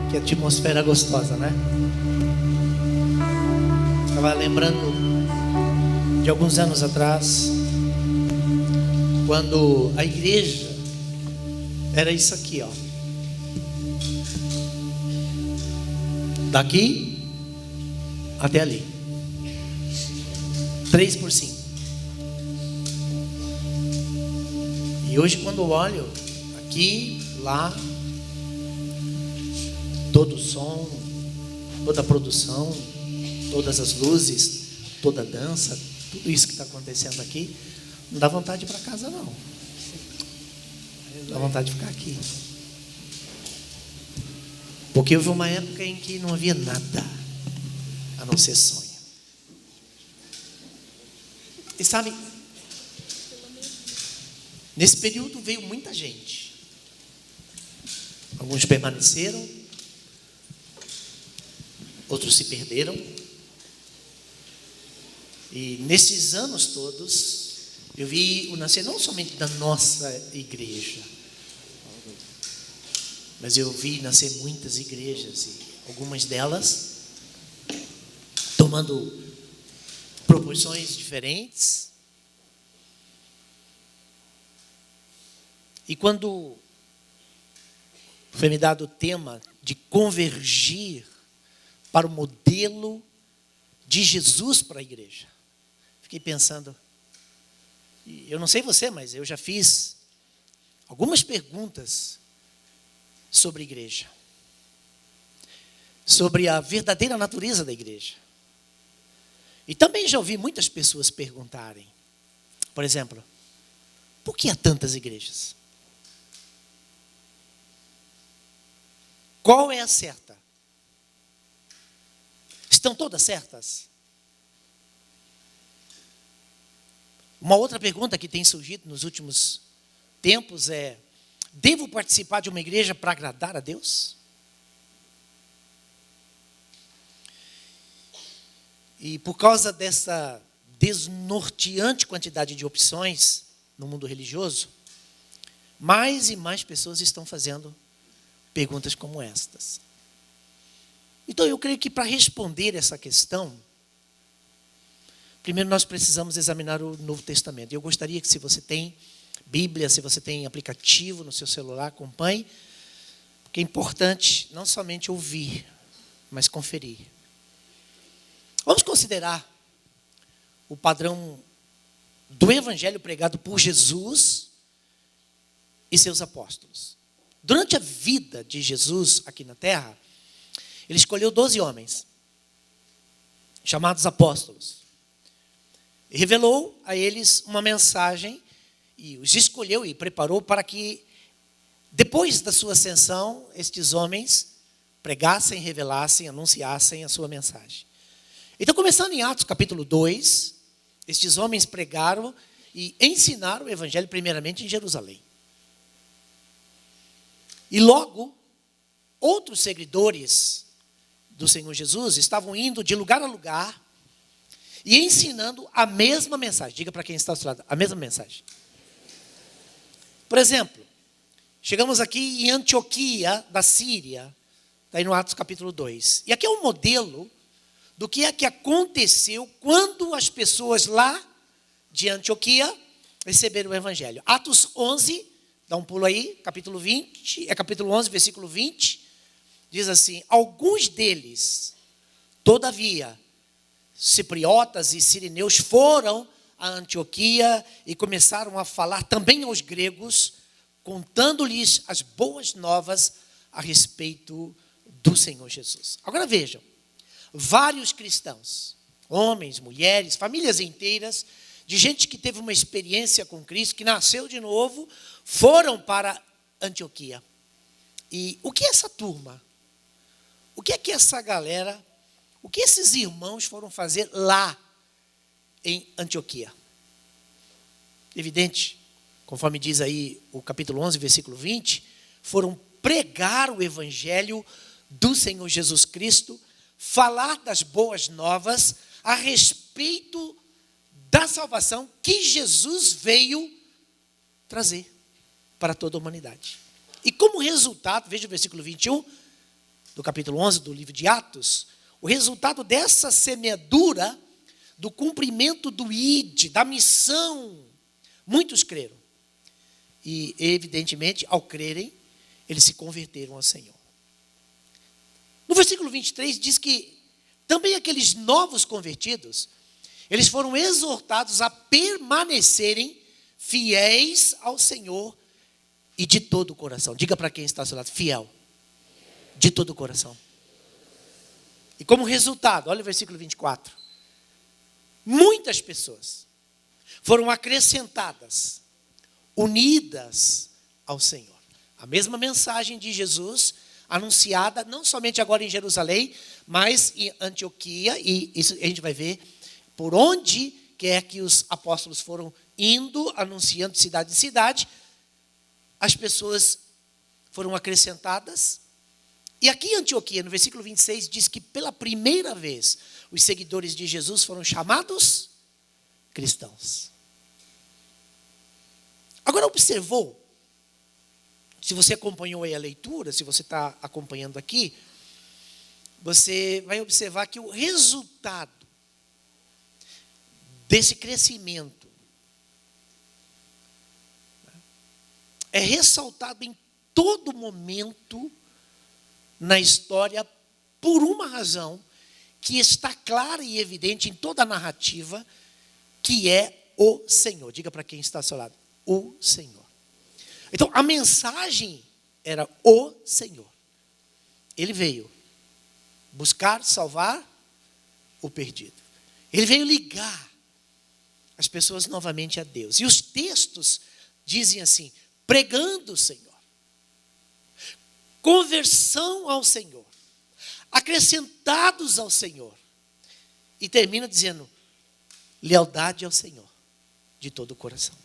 Que atmosfera gostosa, né? Estava lembrando de alguns anos atrás, quando a igreja era isso aqui, ó. Daqui até ali. 3x5. E hoje, quando eu olho aqui, lá, todo o som, toda a produção, todas as luzes, toda a dança, tudo isso que está acontecendo aqui, não dá vontade de ir para casa, não. Dá vontade de ficar aqui. Porque houve uma época em que não havia nada a não ser sonho. E sabe, nesse período veio muita gente. Alguns permaneceram, outros se perderam. E nesses anos todos, eu vi o nascer não somente da nossa igreja, mas eu vi nascer muitas igrejas, e algumas delas tomando proporções diferentes. E quando foi me dado o tema de convergir para o modelo de Jesus para a igreja, fiquei pensando, e eu não sei você, mas eu já fiz algumas perguntas sobre a igreja, sobre a verdadeira natureza da igreja. E também já ouvi muitas pessoas perguntarem, por exemplo, por que há tantas igrejas? Qual é a certa? Estão todas certas? Uma outra pergunta que tem surgido nos últimos tempos é: devo participar de uma igreja para agradar a Deus? E por causa dessa desnorteante quantidade de opções no mundo religioso, mais e mais pessoas estão fazendo perguntas como estas. Então eu creio que para responder essa questão, primeiro nós precisamos examinar o Novo Testamento. Eu gostaria que, se você tem Bíblia, se você tem aplicativo no seu celular, acompanhe, porque é importante não somente ouvir, mas conferir. Vamos considerar o padrão do evangelho pregado por Jesus e seus apóstolos. Durante a vida de Jesus aqui na terra, ele escolheu 12 homens, chamados apóstolos. E revelou a eles uma mensagem e os escolheu e preparou para que, depois da sua ascensão, estes homens pregassem, revelassem, anunciassem a sua mensagem. Então, começando em Atos capítulo 2, estes homens pregaram e ensinaram o evangelho primeiramente em Jerusalém. E logo, outros seguidores do Senhor Jesus estavam indo de lugar a lugar e ensinando a mesma mensagem. Diga para quem está ao seu lado, a mesma mensagem. Por exemplo, chegamos aqui em Antioquia, da Síria, está aí no Atos capítulo 2. E aqui é um modelo do que é que aconteceu quando as pessoas lá de Antioquia receberam o evangelho. Atos 11, dá um pulo aí, capítulo 20, capítulo 11, versículo 20, diz assim: alguns deles, todavia, cipriotas e sirineus, foram a Antioquia e começaram a falar também aos gregos, contando-lhes as boas novas a respeito do Senhor Jesus. Agora vejam, vários cristãos, homens, mulheres, famílias inteiras, de gente que teve uma experiência com Cristo, que nasceu de novo, foram para Antioquia. E o que é essa turma? O que é que essa galera, o que esses irmãos foram fazer lá em Antioquia? Evidente, conforme diz aí o capítulo 11, versículo 20, foram pregar o evangelho do Senhor Jesus Cristo, falar das boas novas a respeito da salvação que Jesus veio trazer para toda a humanidade. E como resultado, veja o versículo 21, do capítulo 11 do livro de Atos, o resultado dessa semeadura, do cumprimento do ID, da missão, muitos creram. E, evidentemente, ao crerem, eles se converteram ao Senhor. No versículo 23 diz que também aqueles novos convertidos, eles foram exortados a permanecerem fiéis ao Senhor e de todo o coração. Diga para quem está ao seu lado, fiel. De todo o coração. E como resultado, olha o versículo 24. Muitas pessoas foram acrescentadas, unidas ao Senhor. A mesma mensagem de Jesus, anunciada não somente agora em Jerusalém, mas em Antioquia, e isso a gente vai ver por onde quer que os apóstolos foram indo, anunciando de cidade em cidade, as pessoas foram acrescentadas. E aqui em Antioquia, no versículo 26, diz que pela primeira vez os seguidores de Jesus foram chamados cristãos. Agora observou, se você acompanhou aí a leitura, se você está acompanhando aqui, você vai observar que o resultado desse crescimento é ressaltado em todo momento na história por uma razão que está clara e evidente em toda a narrativa, que é o Senhor. Diga para quem está ao seu lado, o Senhor. Então, a mensagem era o Senhor. Ele veio buscar, salvar o perdido. Ele veio ligar as pessoas novamente a Deus. E os textos dizem assim, pregando o Senhor, conversão ao Senhor, acrescentados ao Senhor. E termina dizendo, lealdade ao Senhor, de todo o coração.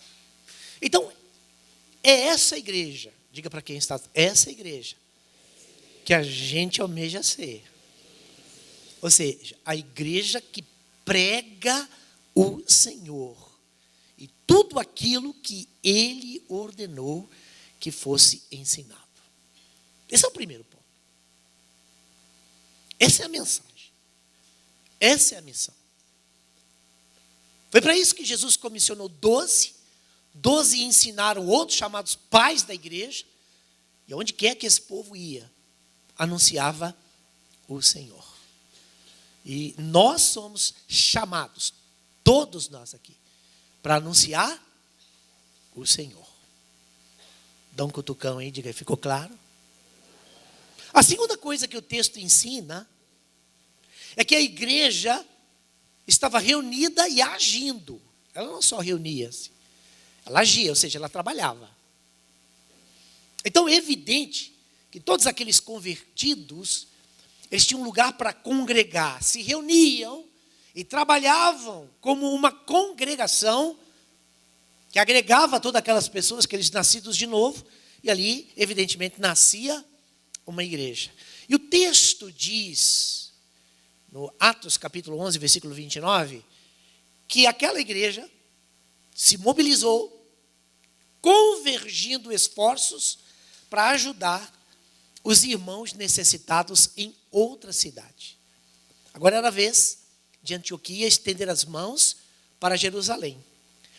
Então, é essa igreja, diga para quem está, essa igreja, que a gente almeja ser. Ou seja, a igreja que prega o Senhor. E tudo aquilo que Ele ordenou que fosse ensinado. Esse é o primeiro ponto. Essa é a mensagem. Essa é a missão. Foi para isso que Jesus comissionou 12. 12 ensinaram outros, chamados pais da igreja. E onde quer que esse povo ia, anunciava o Senhor. E nós somos chamados, todos nós aqui, para anunciar o Senhor. Dá um cutucão aí, diga aí, ficou claro? A segunda coisa que o texto ensina é que a igreja estava reunida e agindo. Ela não só reunia-se, ela agia, ou seja, ela trabalhava. Então é evidente que todos aqueles convertidos, eles tinham um lugar para congregar, se reuniam e trabalhavam como uma congregação que agregava todas aquelas pessoas, aqueles nascidos de novo, e ali, evidentemente, nascia uma igreja. E o texto diz, no Atos capítulo 11, versículo 29, que aquela igreja se mobilizou, convergindo esforços para ajudar os irmãos necessitados em outra cidade. Agora era a vez de Antioquia estender as mãos para Jerusalém.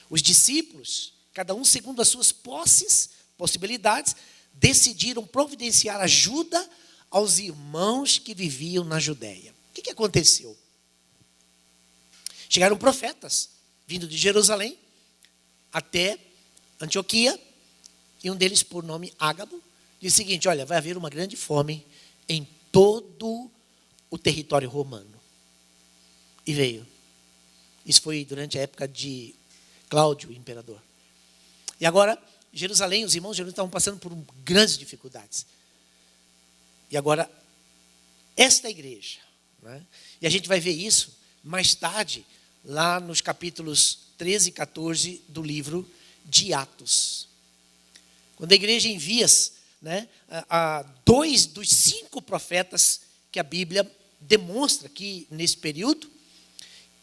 Os discípulos, cada um segundo as suas possibilidades, decidiram providenciar ajuda aos irmãos que viviam na Judéia. O que aconteceu? Chegaram profetas, vindo de Jerusalém até Antioquia, e um deles, por nome Ágabo, disse o seguinte, olha, vai haver uma grande fome em todo o território romano. E veio. Isso foi durante a época de Cláudio, o imperador. E agora, Jerusalém, os irmãos de Jerusalém estavam passando por grandes dificuldades. E agora, esta igreja, né? E a gente vai ver isso mais tarde, lá nos capítulos 13 e 14 do livro de Atos. Quando a igreja envia, né, a 2 dos 5 profetas que a Bíblia demonstra aqui nesse período,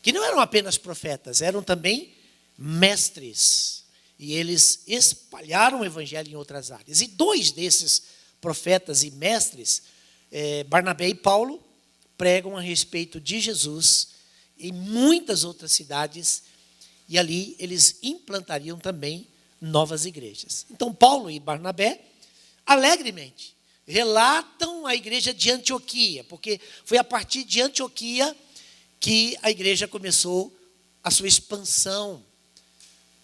que não eram apenas profetas, eram também mestres. E eles espalharam o evangelho em outras áreas. E 2 desses profetas e mestres Barnabé e Paulo pregam a respeito de Jesus em muitas outras cidades, e ali eles implantariam também novas igrejas. Então Paulo e Barnabé, alegremente, relatam a igreja de Antioquia, porque foi a partir de Antioquia que a igreja começou a sua expansão,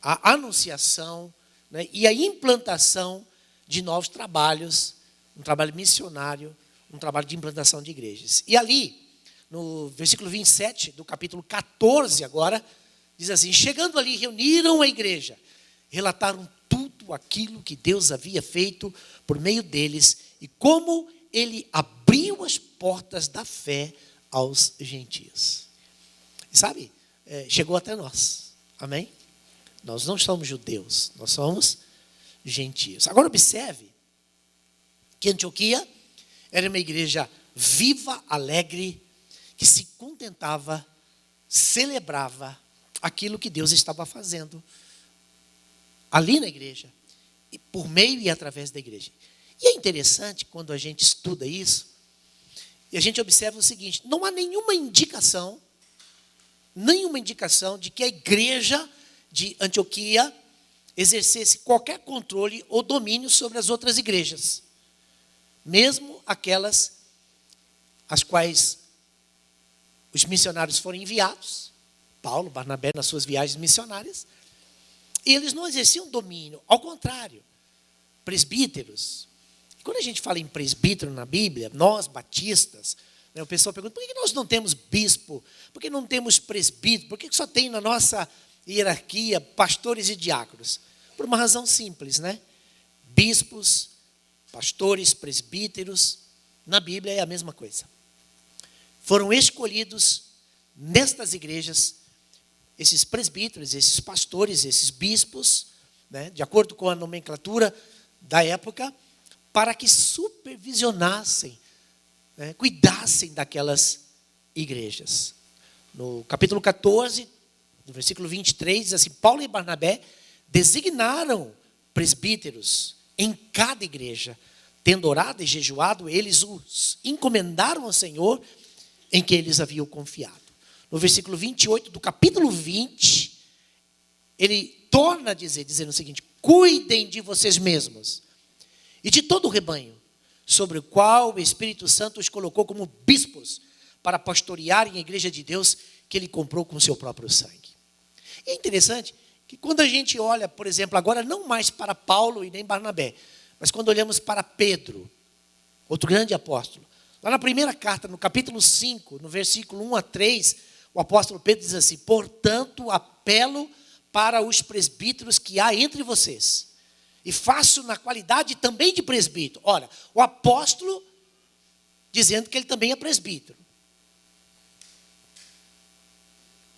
a anunciação, né, e a implantação de novos trabalhos, um trabalho missionário, um trabalho de implantação de igrejas. E ali, no versículo 27 do capítulo 14 agora, diz assim: chegando ali, reuniram a igreja, relataram tudo aquilo que Deus havia feito por meio deles e como ele abriu as portas da fé aos gentios. E sabe, chegou até nós, amém? Nós não somos judeus, nós somos gentios. Agora observe que Antioquia era uma igreja viva, alegre, que se contentava, celebrava aquilo que Deus estava fazendo ali na igreja, e por meio e através da igreja. E é interessante quando a gente estuda isso, e a gente observa o seguinte: não há nenhuma indicação de que a igreja de Antioquia exercesse qualquer controle ou domínio sobre as outras igrejas, mesmo aquelas às quais os missionários foram enviados, Paulo, Barnabé, nas suas viagens missionárias, e eles não exerciam domínio, ao contrário, presbíteros. Quando a gente fala em presbítero na Bíblia, nós batistas, né, o pessoal pergunta: por que nós não temos bispo? Por que não temos presbítero? Por que só tem na nossa hierarquia pastores e diáconos? Por uma razão simples, né? Bispos, pastores, presbíteros, na Bíblia é a mesma coisa. Foram escolhidos nestas igrejas esses presbíteros, esses pastores, esses bispos, né, de acordo com a nomenclatura da época, para que supervisionassem, né, cuidassem daquelas igrejas. No capítulo 14, no versículo 23, diz assim: Paulo e Barnabé designaram presbíteros em cada igreja. Tendo orado e jejuado, eles os encomendaram ao Senhor em que eles haviam confiado. No versículo 28 do capítulo 20, ele torna a dizer, dizendo o seguinte: cuidem de vocês mesmos e de todo o rebanho, sobre o qual o Espírito Santo os colocou como bispos, para pastorearem a igreja de Deus que ele comprou com o seu próprio sangue. E é interessante que quando a gente olha, por exemplo, agora não mais para Paulo e nem Barnabé, mas quando olhamos para Pedro, outro grande apóstolo, lá na primeira carta, no capítulo 5, no versículo 1 a 3, o apóstolo Pedro diz assim: portanto, apelo para os presbíteros que há entre vocês, e faço na qualidade também de presbítero. Ora, o apóstolo dizendo que ele também é presbítero.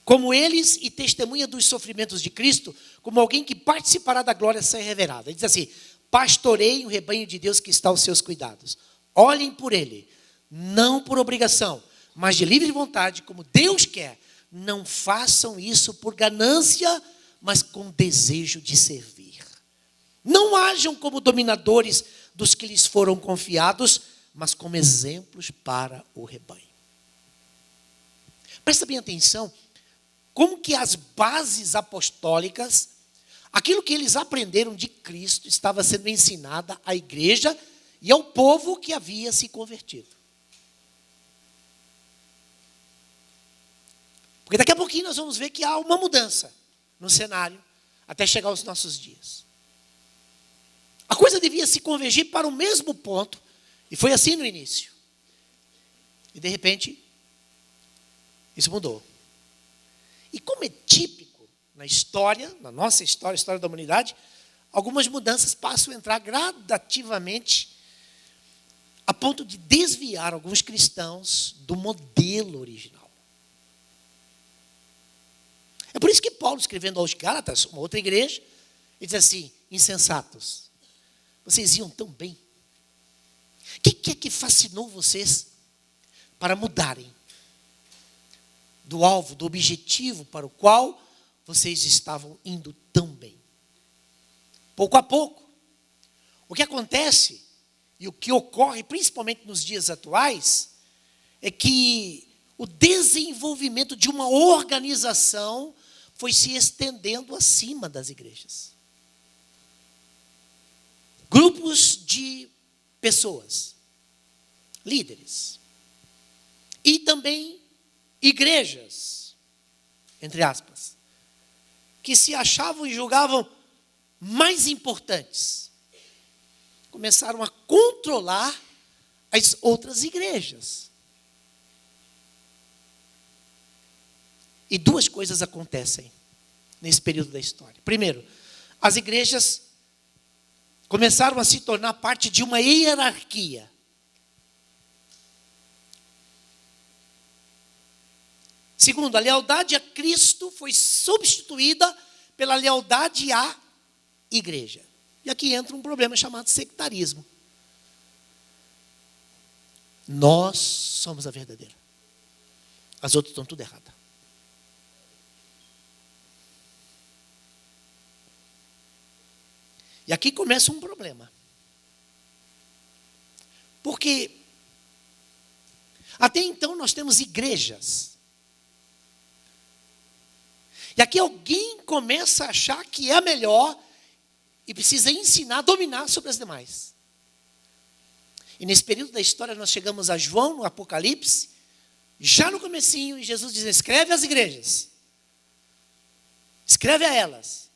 Como eles, e testemunha dos sofrimentos de Cristo, como alguém que participará da glória ser revelada. Ele diz assim: pastoreiem o rebanho de Deus que está aos seus cuidados. Olhem por ele, não por obrigação, mas de livre vontade, como Deus quer. Não façam isso por ganância, mas com desejo de servir. Não hajam como dominadores dos que lhes foram confiados, mas como exemplos para o rebanho. Presta bem atenção como que as bases apostólicas, aquilo que eles aprenderam de Cristo, estava sendo ensinada à igreja e ao povo que havia se convertido. Porque daqui a pouquinho nós vamos ver que há uma mudança no cenário até chegar aos nossos dias. A coisa devia se convergir para o mesmo ponto, e foi assim no início. E de repente, isso mudou. E como é típico na história, na nossa história, a história da humanidade, algumas mudanças passam a entrar gradativamente a ponto de desviar alguns cristãos do modelo original. É por isso que Paulo, escrevendo aos Gálatas, uma outra igreja, ele diz assim: insensatos, vocês iam tão bem. O que é que fascinou vocês para mudarem do alvo, do objetivo para o qual vocês estavam indo tão bem? Pouco a pouco, o que acontece e o que ocorre, principalmente nos dias atuais, é que o desenvolvimento de uma organização foi se estendendo acima das igrejas. Grupos de pessoas, líderes, e também igrejas, entre aspas, que se achavam e julgavam mais importantes, começaram a controlar as outras igrejas. E duas coisas acontecem nesse período da história. Primeiro, as igrejas começaram a se tornar parte de uma hierarquia. Segundo, a lealdade a Cristo foi substituída pela lealdade à igreja. E aqui entra um problema chamado sectarismo. Nós somos a verdadeira. As outras estão tudo erradas. E aqui começa um problema. Porque até então nós temos igrejas. E aqui alguém começa a achar que é a melhor e precisa ensinar, dominar sobre as demais. E nesse período da história nós chegamos a João, no Apocalipse, já no comecinho, e Jesus diz: escreve às igrejas. Escreve a elas.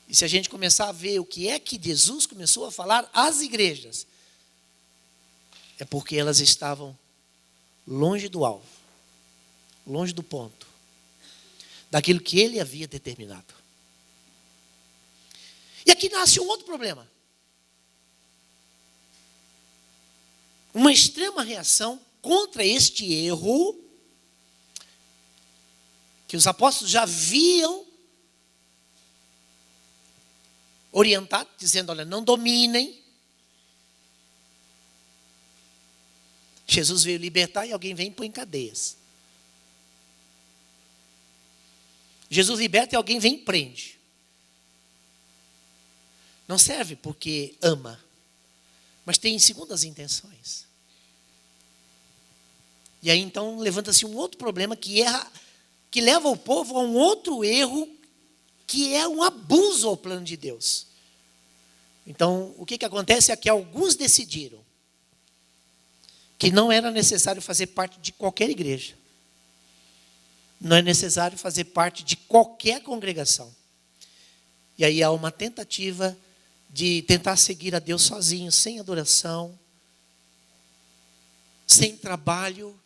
E se a gente começar a ver o que é que Jesus começou a falar às igrejas, é porque elas estavam longe do alvo, longe do ponto, daquilo que ele havia determinado. E aqui nasce um outro problema. Uma extrema reação contra este erro que os apóstolos já haviam orientado, dizendo: olha, não dominem. Jesus veio libertar e alguém vem e põe em cadeias. Jesus liberta e alguém vem e prende. Não serve porque ama, mas tem segundas intenções. E aí então levanta-se um outro problema que leva o povo a um outro erro, que é um abuso ao plano de Deus. Então, o que acontece é que alguns decidiram que não era necessário fazer parte de qualquer igreja. Não é necessário fazer parte de qualquer congregação. E aí há uma tentativa de tentar seguir a Deus sozinho, sem adoração, sem trabalho,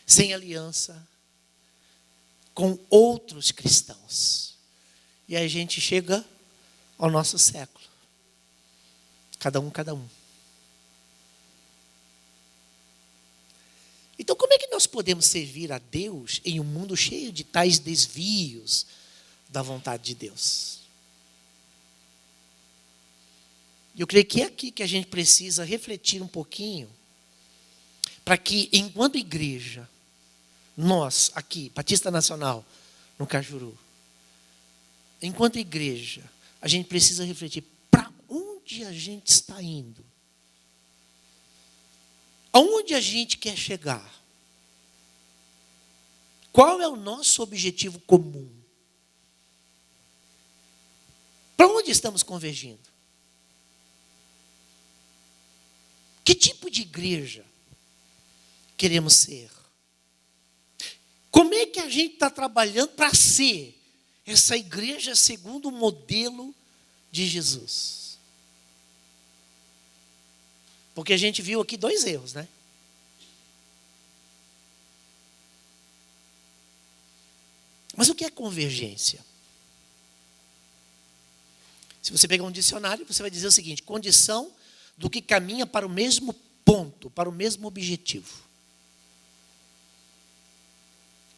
sem aliança com outros cristãos. E aí a gente chega ao nosso século. Cada um. Então, como é que nós podemos servir a Deus em um mundo cheio de tais desvios da vontade de Deus? Eu creio que é aqui que a gente precisa refletir um pouquinho, para que, enquanto igreja, nós aqui, Batista Nacional, no Cajuru, enquanto igreja, a gente precisa refletir para onde a gente está indo. Aonde a gente quer chegar? Qual é o nosso objetivo comum? Para onde estamos convergindo? Que tipo de igreja queremos ser? Como é que a gente está trabalhando para ser essa igreja segundo o modelo de Jesus? Porque a gente viu aqui dois erros, né? Mas o que é convergência? Se você pegar um dicionário, você vai dizer o seguinte: condição do que caminha para o mesmo ponto, para o mesmo objetivo.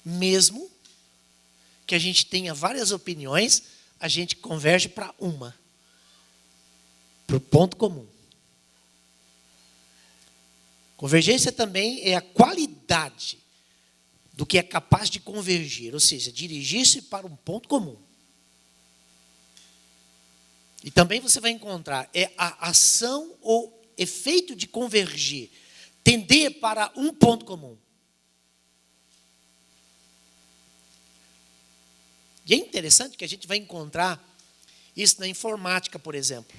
Mesmo que a gente tenha várias opiniões, a gente converge para uma, para o ponto comum. Convergência também é a qualidade do que é capaz de convergir, ou seja, dirigir-se para um ponto comum. E também você vai encontrar a ação ou efeito de convergir, tender para um ponto comum. E é interessante que a gente vai encontrar isso na informática, por exemplo.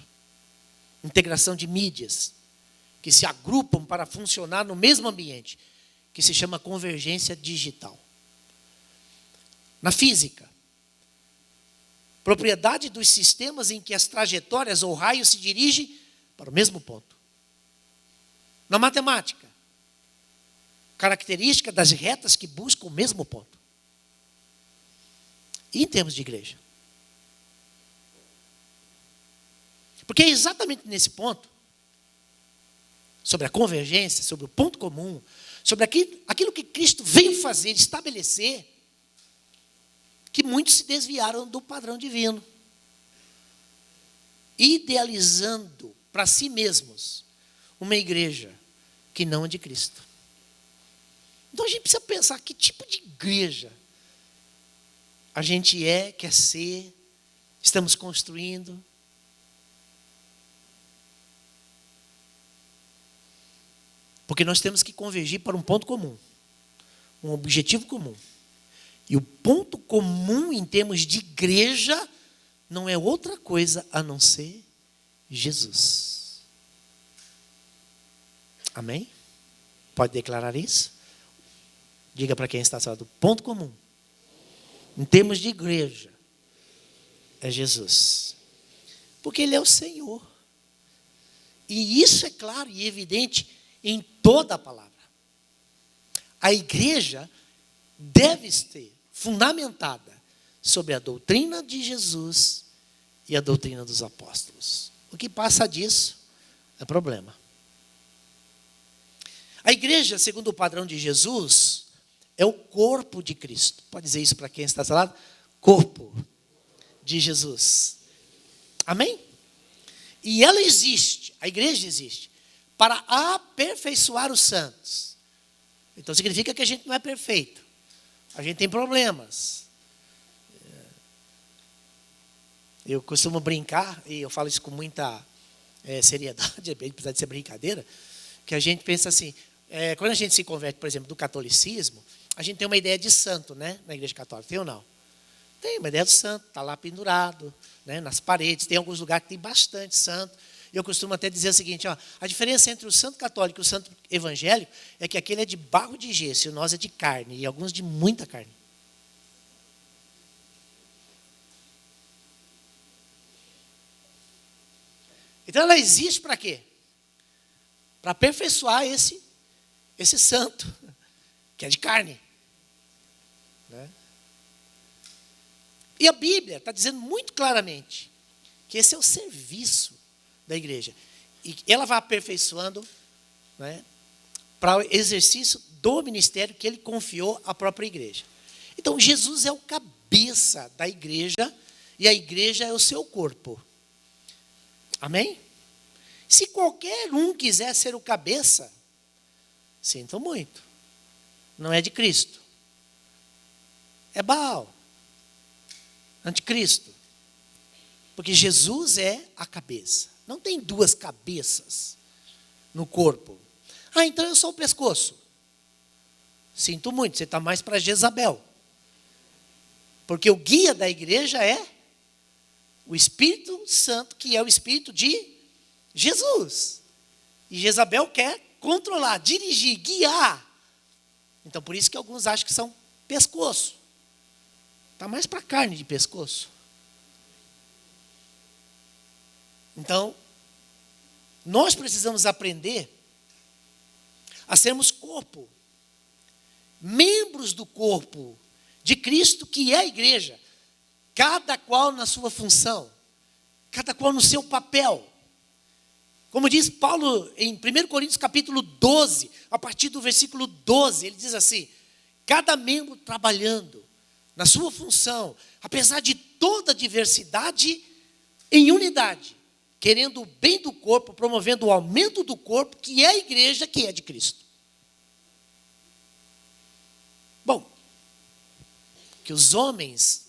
Integração de mídias, que se agrupam para funcionar no mesmo ambiente, que se chama convergência digital. Na física, propriedade dos sistemas em que as trajetórias ou raios se dirigem para o mesmo ponto. Na matemática, característica das retas que buscam o mesmo ponto. E em termos de igreja? Porque é exatamente nesse ponto, sobre a convergência, sobre o ponto comum, sobre aquilo que Cristo veio fazer, estabelecer, que muitos se desviaram do padrão divino, idealizando para si mesmos uma igreja que não é de Cristo. Então a gente precisa pensar que tipo de igreja a gente quer ser, estamos construindo. Porque nós temos que convergir para um ponto comum, um objetivo comum. E o ponto comum em termos de igreja não é outra coisa a não ser Jesus. Amém? Pode declarar isso? Diga para quem está falando. O ponto comum, em termos de igreja, é Jesus. Porque Ele é o Senhor. E isso é claro e evidente em toda a palavra. A igreja deve ser fundamentada sobre a doutrina de Jesus e a doutrina dos apóstolos. O que passa disso é problema. A igreja, segundo o padrão de Jesus, é o corpo de Cristo. Pode dizer isso para quem está ao lado? Corpo de Jesus. Amém? E ela existe, a igreja existe, para aperfeiçoar os santos. Então significa que a gente não é perfeito. A gente tem problemas. Eu costumo brincar, e eu falo isso com muita seriedade, apesar de ser brincadeira, que a gente pensa assim, quando a gente se converte, por exemplo, do catolicismo, a gente tem uma ideia de santo, né, na igreja católica, tem ou não? Tem uma ideia do santo, está lá pendurado, né, nas paredes, tem alguns lugares que tem bastante santo. Eu costumo até dizer o seguinte, a diferença entre o santo católico e o santo evangélico é que aquele é de barro de gesso e o nosso é de carne, e alguns de muita carne. Então ela existe para quê? Para aperfeiçoar esse santo, que é de carne. Né? E a Bíblia está dizendo muito claramente que esse é o serviço da igreja. E ela vai aperfeiçoando, né, para o exercício do ministério que ele confiou à própria igreja. Então, Jesus é o cabeça da igreja e a igreja é o seu corpo. Amém? Se qualquer um quiser ser o cabeça, sinto muito. Não é de Cristo. É Baal. Anticristo. Porque Jesus é a cabeça. Não tem duas cabeças no corpo. Então eu sou o pescoço. Sinto muito, você está mais para Jezabel. Porque o guia da igreja é o Espírito Santo, que é o Espírito de Jesus. E Jezabel quer controlar, dirigir, guiar. Então por isso que alguns acham que são pescoço. Está mais para carne de pescoço. Então, nós precisamos aprender a sermos corpo, membros do corpo de Cristo, que é a igreja, cada qual na sua função, cada qual no seu papel. Como diz Paulo em 1 Coríntios capítulo 12, a partir do versículo 12, ele diz assim, cada membro trabalhando na sua função, apesar de toda a diversidade, em unidade, querendo o bem do corpo, promovendo o aumento do corpo, que é a igreja, que é de Cristo. Bom, que os homens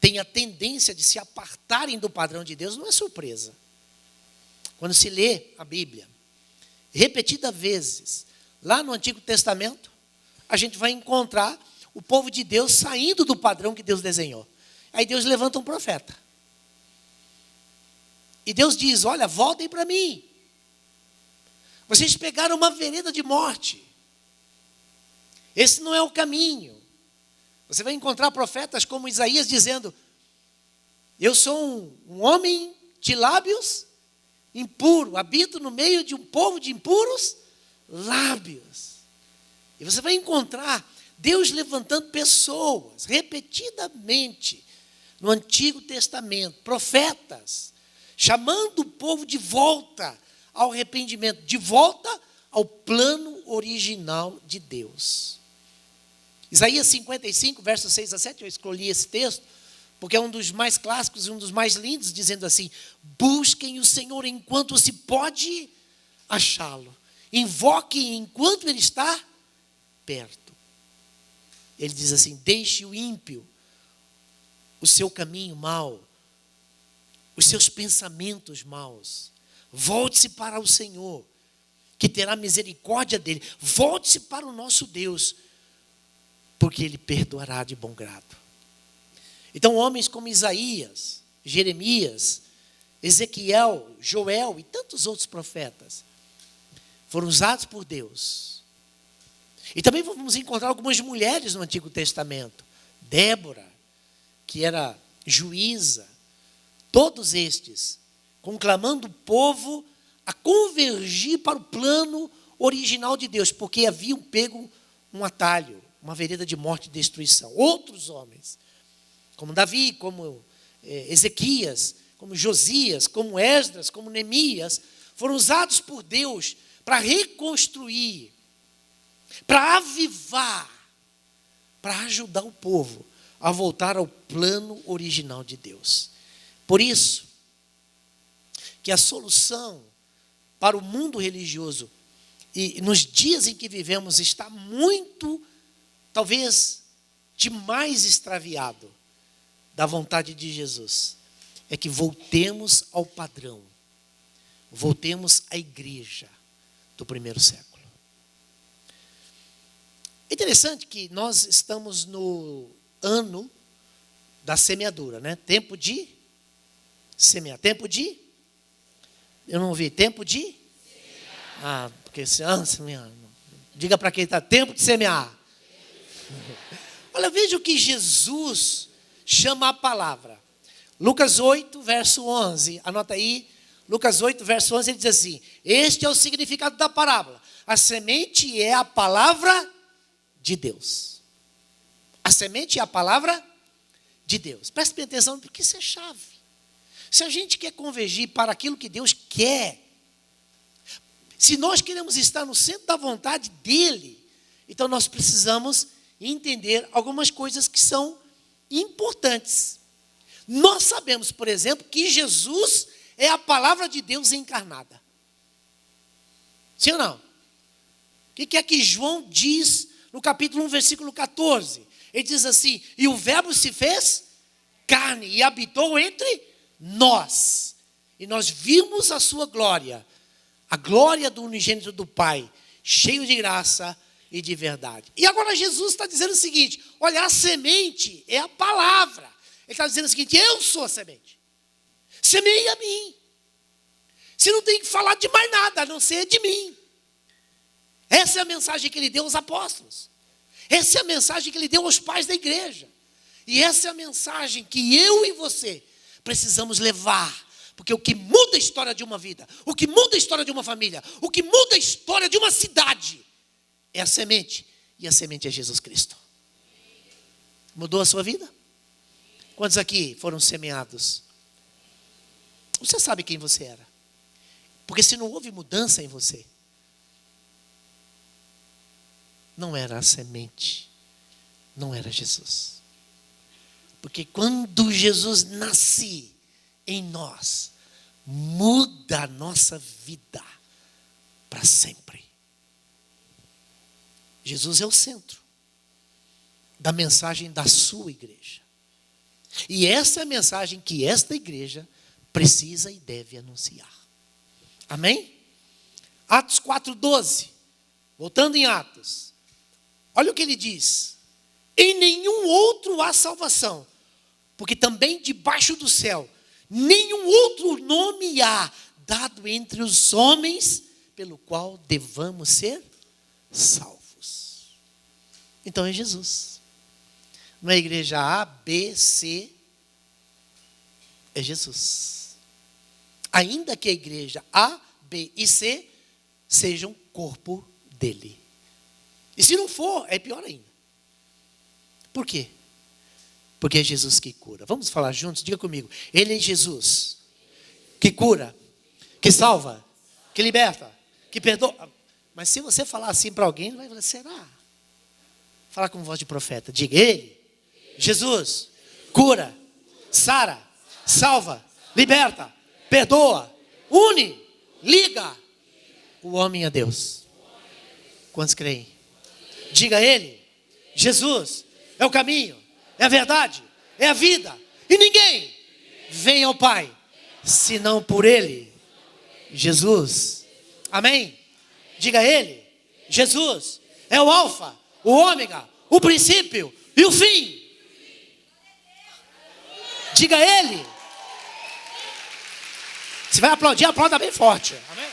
têm a tendência de se apartarem do padrão de Deus, não é surpresa. Quando se lê a Bíblia, repetidas vezes, lá no Antigo Testamento, a gente vai encontrar o povo de Deus saindo do padrão que Deus desenhou. Aí Deus levanta um profeta. E Deus diz, olha, voltem para mim. Vocês pegaram uma vereda de morte. Esse não é o caminho. Você vai encontrar profetas como Isaías dizendo, eu sou um homem de lábios impuro, habito no meio de um povo de impuros lábios. E você vai encontrar Deus levantando pessoas, repetidamente, no Antigo Testamento, profetas, chamando o povo de volta ao arrependimento, de volta ao plano original de Deus. Isaías 55, versos 6 a 7, eu escolhi esse texto, porque é um dos mais clássicos e um dos mais lindos, dizendo assim, busquem o Senhor enquanto se pode achá-lo, invoquem enquanto Ele está perto. Ele diz assim, deixe o ímpio, o seu caminho mau, os seus pensamentos maus, volte-se para o Senhor, que terá misericórdia dele, volte-se para o nosso Deus, porque Ele perdoará de bom grado. Então homens como Isaías, Jeremias, Ezequiel, Joel e tantos outros profetas, foram usados por Deus. E também vamos encontrar algumas mulheres no Antigo Testamento. Débora, que era juíza. Todos estes, conclamando o povo a convergir para o plano original de Deus, porque haviam pego um atalho, uma vereda de morte e destruição. Outros homens, como Davi, como Ezequias, como Josias, como Esdras, como Neemias, foram usados por Deus para reconstruir, para avivar, para ajudar o povo a voltar ao plano original de Deus. Por isso, que a solução para o mundo religioso, e nos dias em que vivemos, está muito, talvez, demais extraviado da vontade de Jesus, é que voltemos ao padrão, voltemos à igreja do primeiro século. É interessante que nós estamos no ano da semeadura, né? Tempo de semear. Tempo de? Eu não ouvi. Tempo de? Semear. Ah, porque semear. Diga para quem está, tempo de semear. Olha, veja o que Jesus chama a palavra. Lucas 8, verso 11. Anota aí. Lucas 8, verso 11, ele diz assim, este é o significado da parábola. A semente é a palavra de Deus. A semente é a palavra de Deus. Preste bem atenção, porque isso é chave. Se a gente quer convergir para aquilo que Deus quer, se nós queremos estar no centro da vontade dEle, então nós precisamos entender algumas coisas que são importantes. Nós sabemos, por exemplo, que Jesus é a palavra de Deus encarnada. Sim ou não? O que é que João diz no capítulo 1, versículo 14? Ele diz assim, e o verbo se fez carne e habitou entre nós. E nós vimos a sua glória, a glória do unigênito do Pai, cheio de graça e de verdade. E agora Jesus está dizendo o seguinte, olha, a semente é a palavra. Ele está dizendo o seguinte, eu sou a semente. Semeie a mim. Você não tem que falar de mais nada, a não ser de mim. Essa é a mensagem que ele deu aos apóstolos. Essa é a mensagem que ele deu aos pais da igreja. E essa é a mensagem que eu e você precisamos levar. Porque o que muda a história de uma vida, o que muda a história de uma família, o que muda a história de uma cidade, é a semente. E a semente é Jesus Cristo. Mudou a sua vida? Quantos aqui foram semeados? Você sabe quem você era. Porque se não houve mudança em você, não era a semente, não era Jesus. Porque quando Jesus nasce em nós, muda a nossa vida para sempre. Jesus é o centro da mensagem da sua igreja. E essa é a mensagem que esta igreja precisa e deve anunciar. Amém? Atos 4:12. Voltando em Atos. Olha o que ele diz. Em nenhum outro há salvação, porque também debaixo do céu nenhum outro nome há dado entre os homens pelo qual devamos ser salvos. Então é Jesus. Não é igreja A, B, C. É Jesus. Ainda que a igreja A, B e C sejam corpo dele. E se não for, é pior ainda. Por quê? Porque é Jesus que cura. Vamos falar juntos? Diga comigo. Ele é Jesus que cura, que salva, que liberta, que perdoa. Mas se você falar assim para alguém, ele vai falar, será? Fala com voz de profeta. Diga, ele, Jesus, cura, sara, salva, liberta, perdoa, une, liga o homem a Deus. Quantos creem? Diga a ele, Jesus é o caminho, é a verdade, é a vida. E ninguém vem ao Pai, senão por ele, Jesus. Amém? Diga a ele, Jesus é o alfa, o ômega, o princípio e o fim. Diga a ele. Se vai aplaudir, aplauda bem forte. Amém?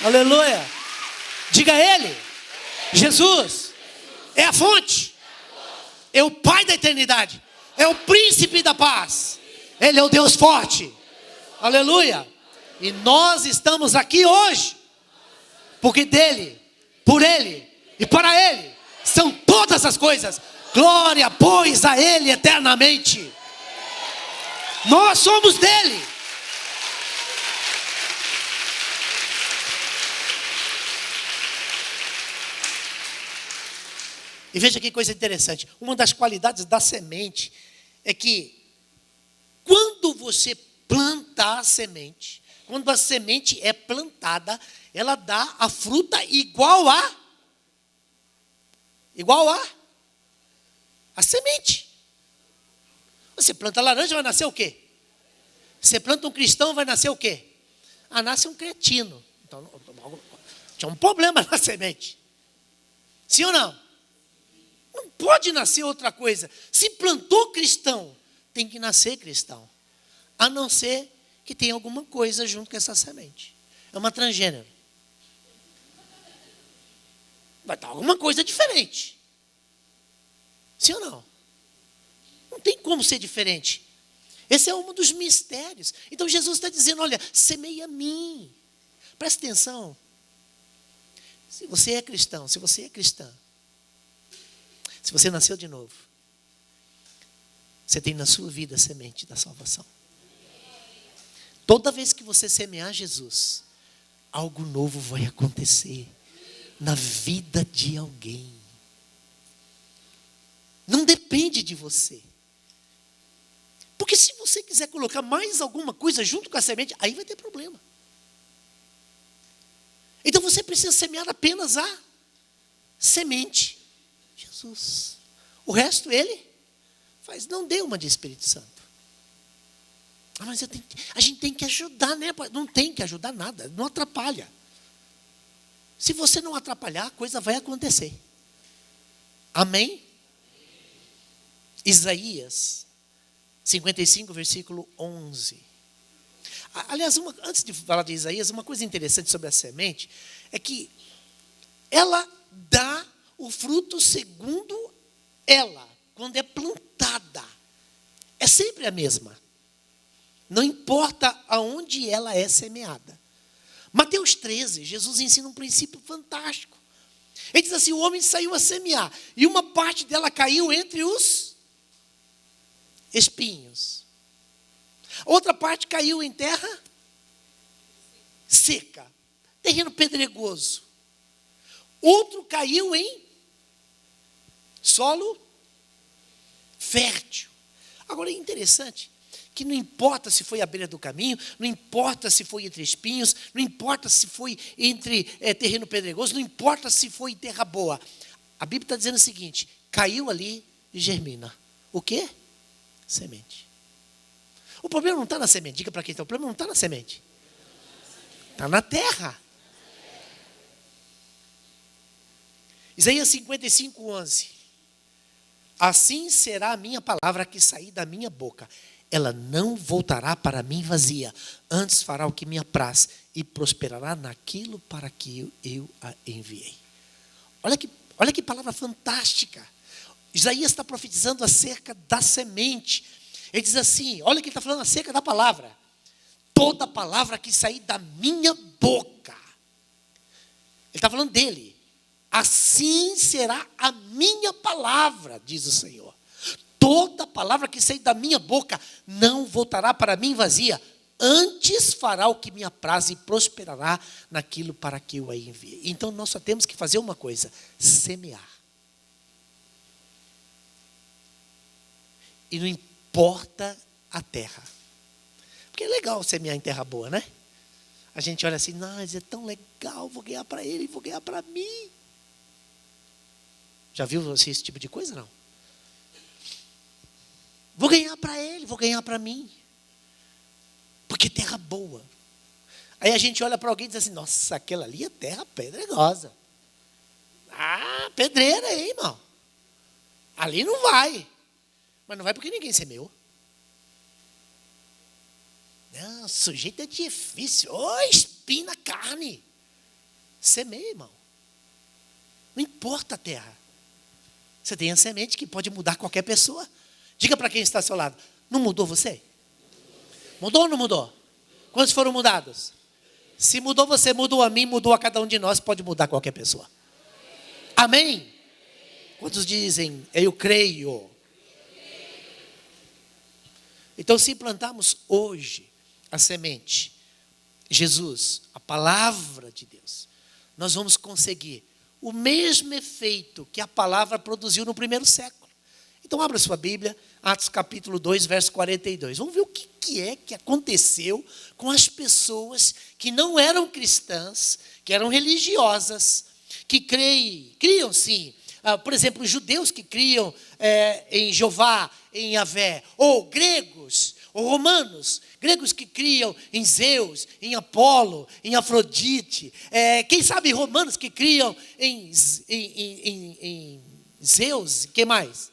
Aleluia. Diga a ele, Jesus é a fonte, é o Pai da eternidade, é o príncipe da paz, ele é o Deus forte. Aleluia. E nós estamos aqui hoje porque dele, por ele e para ele são todas as coisas. Glória, pois, a ele eternamente. Nós somos dele. E veja que coisa interessante. Uma das qualidades da semente é que quando você planta a semente, quando a semente é plantada, ela dá a fruta igual a semente. Você planta laranja, vai nascer o quê? Você planta um cristão, vai nascer o quê? Nasce um cretino. Então, tinha um problema na semente. Sim ou não? Não pode nascer outra coisa. Se plantou cristão, tem que nascer cristão. A não ser que tenha alguma coisa junto com essa semente. É uma transgênero. Vai dar alguma coisa diferente. Sim ou não? Não tem como ser diferente. Esse é um dos mistérios. Então Jesus está dizendo, olha, semeia a mim. Presta atenção. Se você é cristão, se você é cristã, se você nasceu de novo, você tem na sua vida a semente da salvação. Toda vez que você semear Jesus, algo novo vai acontecer na vida de alguém. Não depende de você. Porque se você quiser colocar mais alguma coisa junto com a semente, aí vai ter problema. Então você precisa semear apenas a semente. Jesus. O resto ele faz. Não dê uma de Espírito Santo. Mas a gente tem que ajudar, né? Não tem que ajudar nada, não atrapalha. Se você não atrapalhar, a coisa vai acontecer. Amém? Isaías 55, versículo 11. Aliás, antes de falar de Isaías, uma coisa interessante sobre a semente é que ela dá o fruto segundo ela, quando é plantada. É sempre a mesma. Não importa aonde ela é semeada. Mateus 13, Jesus ensina um princípio fantástico. Ele diz assim, o homem saiu a semear, e uma parte dela caiu entre os espinhos. Outra parte caiu em terra seca, terreno pedregoso. Outro caiu em solo fértil. Agora é interessante que não importa se foi à beira do caminho, não importa se foi entre espinhos, não importa se foi entre terreno pedregoso, não importa se foi em terra boa. A Bíblia está dizendo o seguinte: caiu ali e germina. O quê? Semente. O problema não está na semente. Diga para quem está. O problema não está na semente. Está na terra. Isaías 55, 11. Assim será a minha palavra que sair da minha boca. Ela não voltará para mim vazia. Antes fará o que me apraz e prosperará naquilo para que eu a enviei. Olha que palavra fantástica. Isaías está profetizando acerca da semente. Ele diz assim, olha o que ele está falando acerca da palavra. Toda palavra que sair da minha boca. Ele está falando dele. Assim será a minha palavra, diz o Senhor. Toda palavra que sair da minha boca não voltará para mim vazia. Antes fará o que me apraz e prosperará naquilo para que eu a enviei. Então nós só temos que fazer uma coisa: semear. E não importa a terra. Porque é legal semear em terra boa, né? A gente olha assim, mas é tão legal, vou ganhar para ele, vou ganhar para mim. Já viu você esse tipo de coisa, não? Vou ganhar para ele, vou ganhar para mim. Porque terra boa. Aí a gente olha para alguém e diz assim, nossa, aquela ali é terra pedregosa. Ah, pedreira, hein, irmão? Ali não vai. Mas não vai porque ninguém semeou. Não, o sujeito é difícil. Espina carne. Semeia, irmão. Não importa a terra. Você tem a semente que pode mudar qualquer pessoa. Diga para quem está ao seu lado. Não mudou você? Mudou ou não mudou? Quantos foram mudados? Se mudou você, mudou a mim, mudou a cada um de nós, pode mudar qualquer pessoa. Amém? Quantos dizem, eu creio? Então, se plantarmos hoje a semente, Jesus, a palavra de Deus, nós vamos conseguir o mesmo efeito que a palavra produziu no primeiro século. Então, abra sua Bíblia, Atos capítulo 2, verso 42. Vamos ver o que é que aconteceu com as pessoas que não eram cristãs, que eram religiosas, que criam sim. Por exemplo, os judeus que criam em Jeová, em Yahvé, ou gregos, ou romanos, gregos que criam em Zeus, em Apolo, em Afrodite, quem sabe romanos que criam em Zeus, que mais?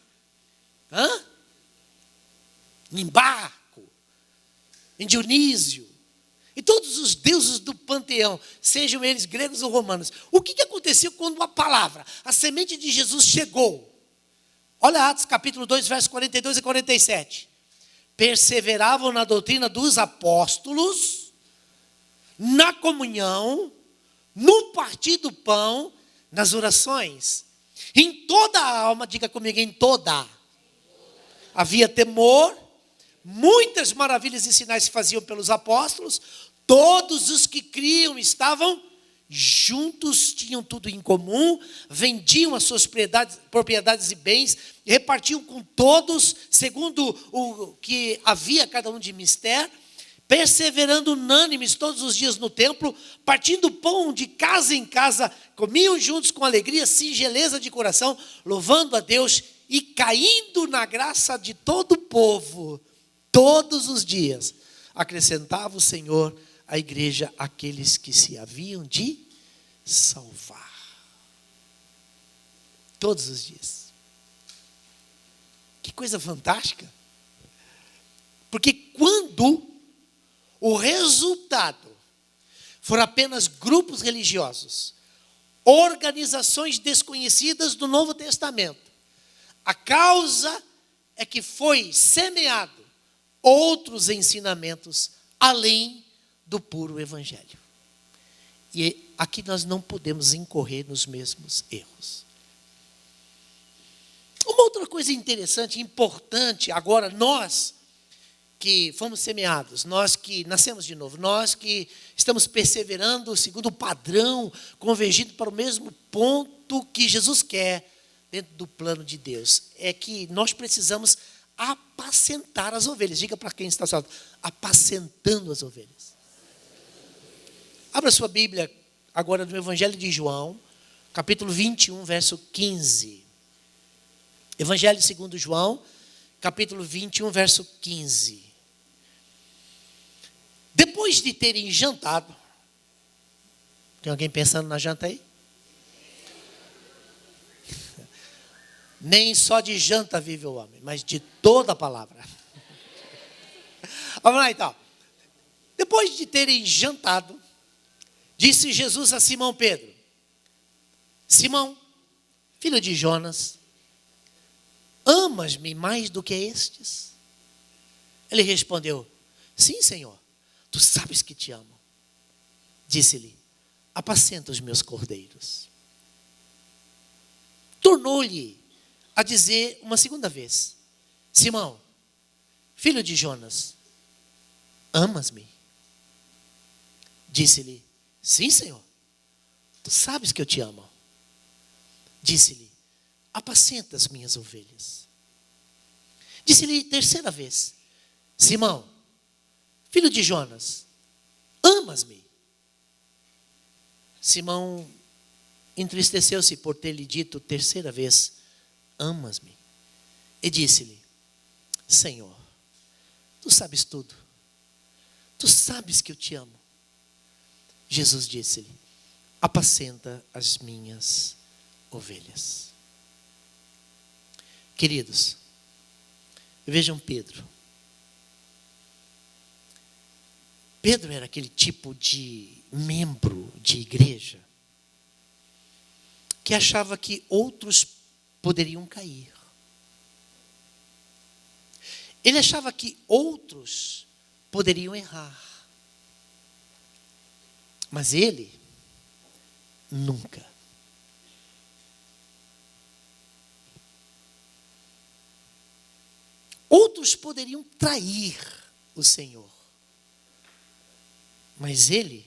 Em Baco, em Dionísio, e todos os deuses do panteão, sejam eles gregos ou romanos. O que aconteceu quando a palavra, a semente de Jesus chegou? Olha Atos capítulo 2, versos 42 e 47. Perseveravam na doutrina dos apóstolos, na comunhão, no partir do pão, nas orações. Em toda a alma, diga comigo, em toda. Havia temor, muitas maravilhas e sinais se faziam pelos apóstolos, todos os que criam estavam juntos, tinham tudo em comum, vendiam as suas propriedades e bens, repartiam com todos, segundo o que havia cada um de mister, perseverando unânimes todos os dias no templo, partindo pão de casa em casa, comiam juntos com alegria, singeleza de coração, louvando a Deus e caindo na graça de todo o povo, todos os dias, acrescentava o Senhor à igreja aqueles que se haviam de salvar. Todos os dias. Que coisa fantástica. Porque quando o resultado for apenas grupos religiosos, organizações desconhecidas do Novo Testamento, a causa é que foi semeado outros ensinamentos além do puro evangelho. E aqui nós não podemos incorrer nos mesmos erros. Uma outra coisa interessante, importante, agora nós que fomos semeados, nós que nascemos de novo, nós que estamos perseverando segundo o padrão, convergindo para o mesmo ponto que Jesus quer dentro do plano de Deus, é que nós precisamos apacentar as ovelhas. Diga para quem está falando, apacentando as ovelhas. Abra sua Bíblia agora no Evangelho de João, capítulo 21, verso 15. Evangelho segundo João, capítulo 21, verso 15. Depois de terem jantado, tem alguém pensando na janta aí? Nem só de janta vive o homem, mas de toda a palavra. Vamos lá então. Depois de terem jantado, disse Jesus a Simão Pedro: Simão, filho de Jonas, amas-me mais do que estes? Ele respondeu: sim, Senhor, tu sabes que te amo. Disse-lhe: apacenta os meus cordeiros. Tornou-lhe a dizer uma segunda vez: Simão, filho de Jonas, amas-me? Disse-lhe: sim, Senhor, tu sabes que eu te amo. Disse-lhe: apacenta as minhas ovelhas. Disse-lhe terceira vez: Simão, filho de Jonas, amas-me? Simão entristeceu-se por ter lhe dito terceira vez: amas-me? E disse-lhe: Senhor, tu sabes tudo. Tu sabes que eu te amo. Jesus disse-lhe: apacenta as minhas ovelhas. Queridos, vejam Pedro. Pedro era aquele tipo de membro de igreja que achava que outros poderiam cair. Ele achava que outros poderiam errar. Mas ele nunca. Outros poderiam trair o Senhor, mas ele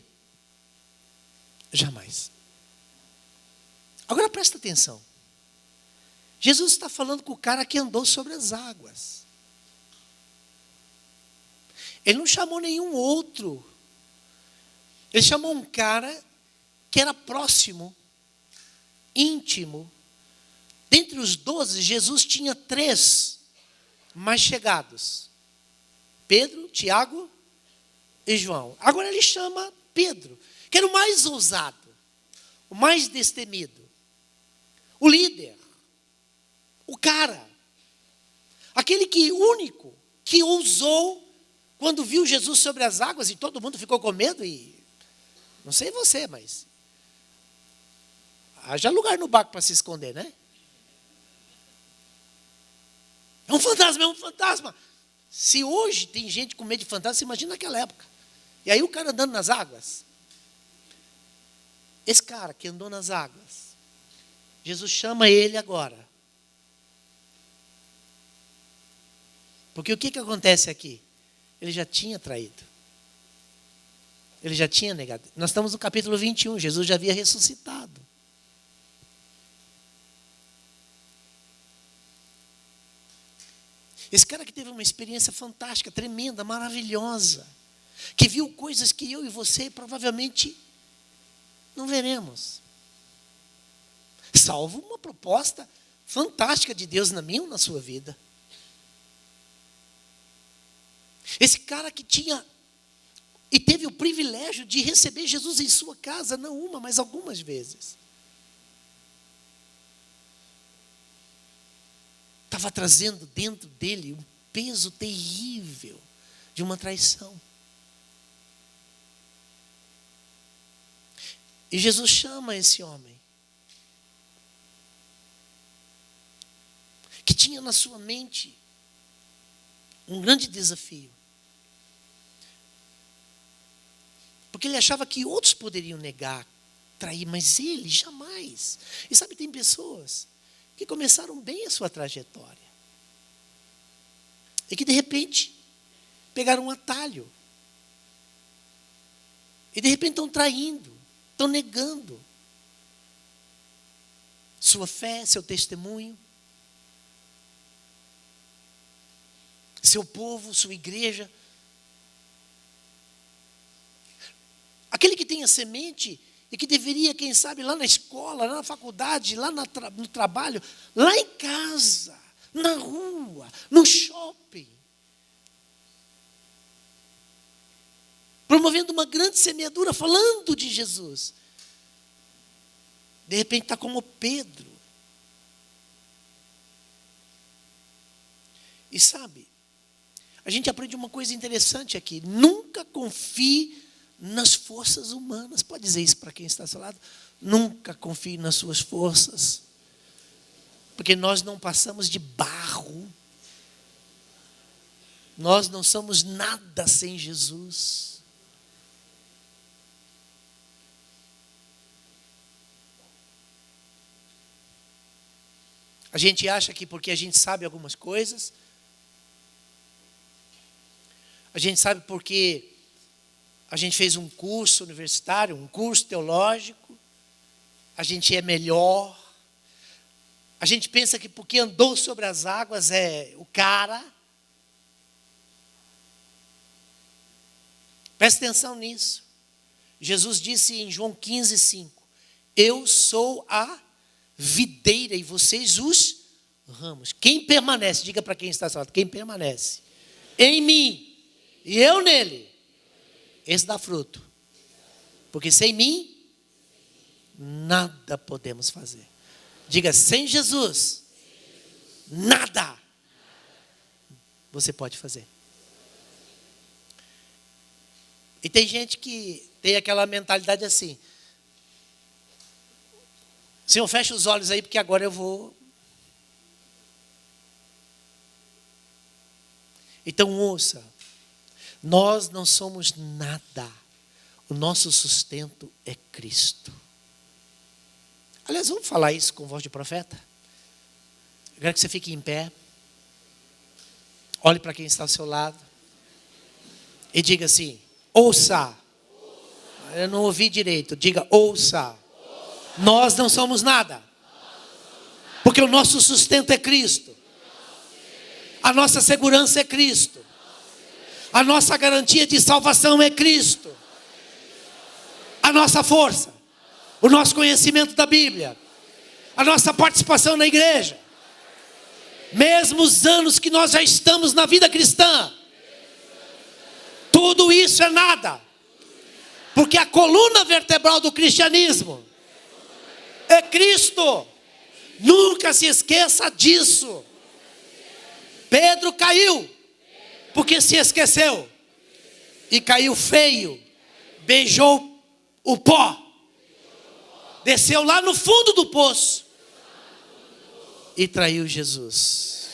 jamais. Agora presta atenção. Jesus está falando com o cara que andou sobre as águas. Ele não chamou nenhum outro. Ele chamou um cara que era próximo, íntimo. Dentre os 12, Jesus tinha 3 mais chegados: Pedro, Tiago e João. Agora ele chama Pedro, que era o mais ousado, o mais destemido, o líder, o cara, aquele único que ousou quando viu Jesus sobre as águas e todo mundo ficou com medo. E não sei você, mas haja lugar no barco para se esconder, né? É um fantasma, é um fantasma. Se hoje tem gente com medo de fantasma, você imagina naquela época. E aí o cara andando nas águas. Esse cara que andou nas águas, Jesus chama ele agora. Porque o que acontece aqui? Ele já tinha traído. Ele já tinha negado. Nós estamos no capítulo 21, Jesus já havia ressuscitado. Esse cara que teve uma experiência fantástica, tremenda, maravilhosa, que viu coisas que eu e você provavelmente não veremos. Salvo uma proposta fantástica de Deus na minha ou na sua vida. Esse cara que tinha e teve o privilégio de receber Jesus em sua casa, não uma, mas algumas vezes. Estava trazendo dentro dele um peso terrível de uma traição. E Jesus chama esse homem, que tinha na sua mente um grande desafio. Porque ele achava que outros poderiam negar, trair, mas ele jamais. E sabe, tem pessoas que começaram bem a sua trajetória e que de repente pegaram um atalho e de repente estão traindo, estão negando sua fé, seu testemunho, seu povo, sua igreja. Aquele que tem a semente e que deveria, quem sabe, lá na escola, lá na faculdade, lá no trabalho, lá em casa, na rua, no shopping, promovendo uma grande semeadura, falando de Jesus. De repente está como Pedro. E sabe, a gente aprende uma coisa interessante aqui. Nunca confie nas forças humanas. Pode dizer isso para quem está ao seu lado? Nunca confie nas suas forças. Porque nós não passamos de barro. Nós não somos nada sem Jesus. A gente acha que porque a gente sabe algumas coisas, a gente sabe porque a gente fez um curso universitário, um curso teológico, a gente é melhor. A gente pensa que porque andou sobre as águas é o cara. Presta atenção nisso. Jesus disse em João 15:5, eu sou a videira e vocês os ramos. Quem permanece, diga para quem está ao lado, quem permanece em mim e eu nele, esse dá fruto. Porque sem mim, nada podemos fazer. Diga, sem Jesus, nada você pode fazer. E tem gente que tem aquela mentalidade assim, Senhor, fecha os olhos aí, porque agora eu vou. Então ouça, nós não somos nada. O nosso sustento é Cristo. Aliás, vamos falar isso com voz de profeta? Eu quero que você fique em pé. Olhe para quem está ao seu lado. E diga assim, ouça. Eu não ouvi direito. Diga, ouça. Nós não somos nada. Porque o nosso sustento é Cristo. A nossa segurança é Cristo. A nossa garantia de salvação é Cristo. A nossa força, o nosso conhecimento da Bíblia, a nossa participação na igreja, mesmo os anos que nós já estamos na vida cristã, tudo isso é nada. Porque a coluna vertebral do cristianismo é Cristo. Nunca se esqueça disso. Pedro caiu porque se esqueceu e caiu feio, beijou o pó, desceu lá no fundo do poço e traiu Jesus.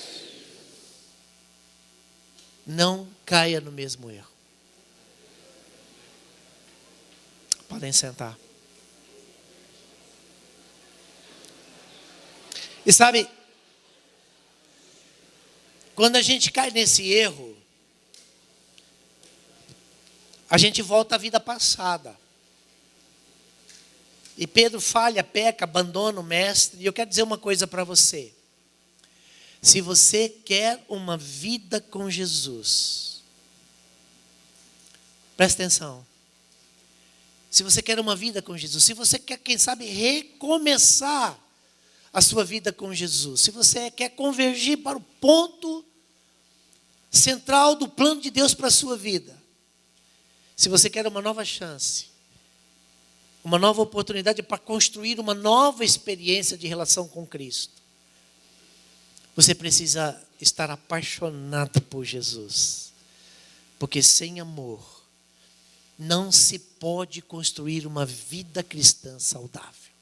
Não caia no mesmo erro. Podem sentar. E sabe, quando a gente cai nesse erro, a gente volta à vida passada. E Pedro falha, peca, abandona o mestre. E eu quero dizer uma coisa para você. Se você quer uma vida com Jesus, presta atenção. Se você quer uma vida com Jesus, se você quer, quem sabe, recomeçar a sua vida com Jesus, se você quer convergir para o ponto central do plano de Deus para a sua vida, se você quer uma nova chance, uma nova oportunidade para construir uma nova experiência de relação com Cristo, você precisa estar apaixonado por Jesus. Porque sem amor, não se pode construir uma vida cristã saudável.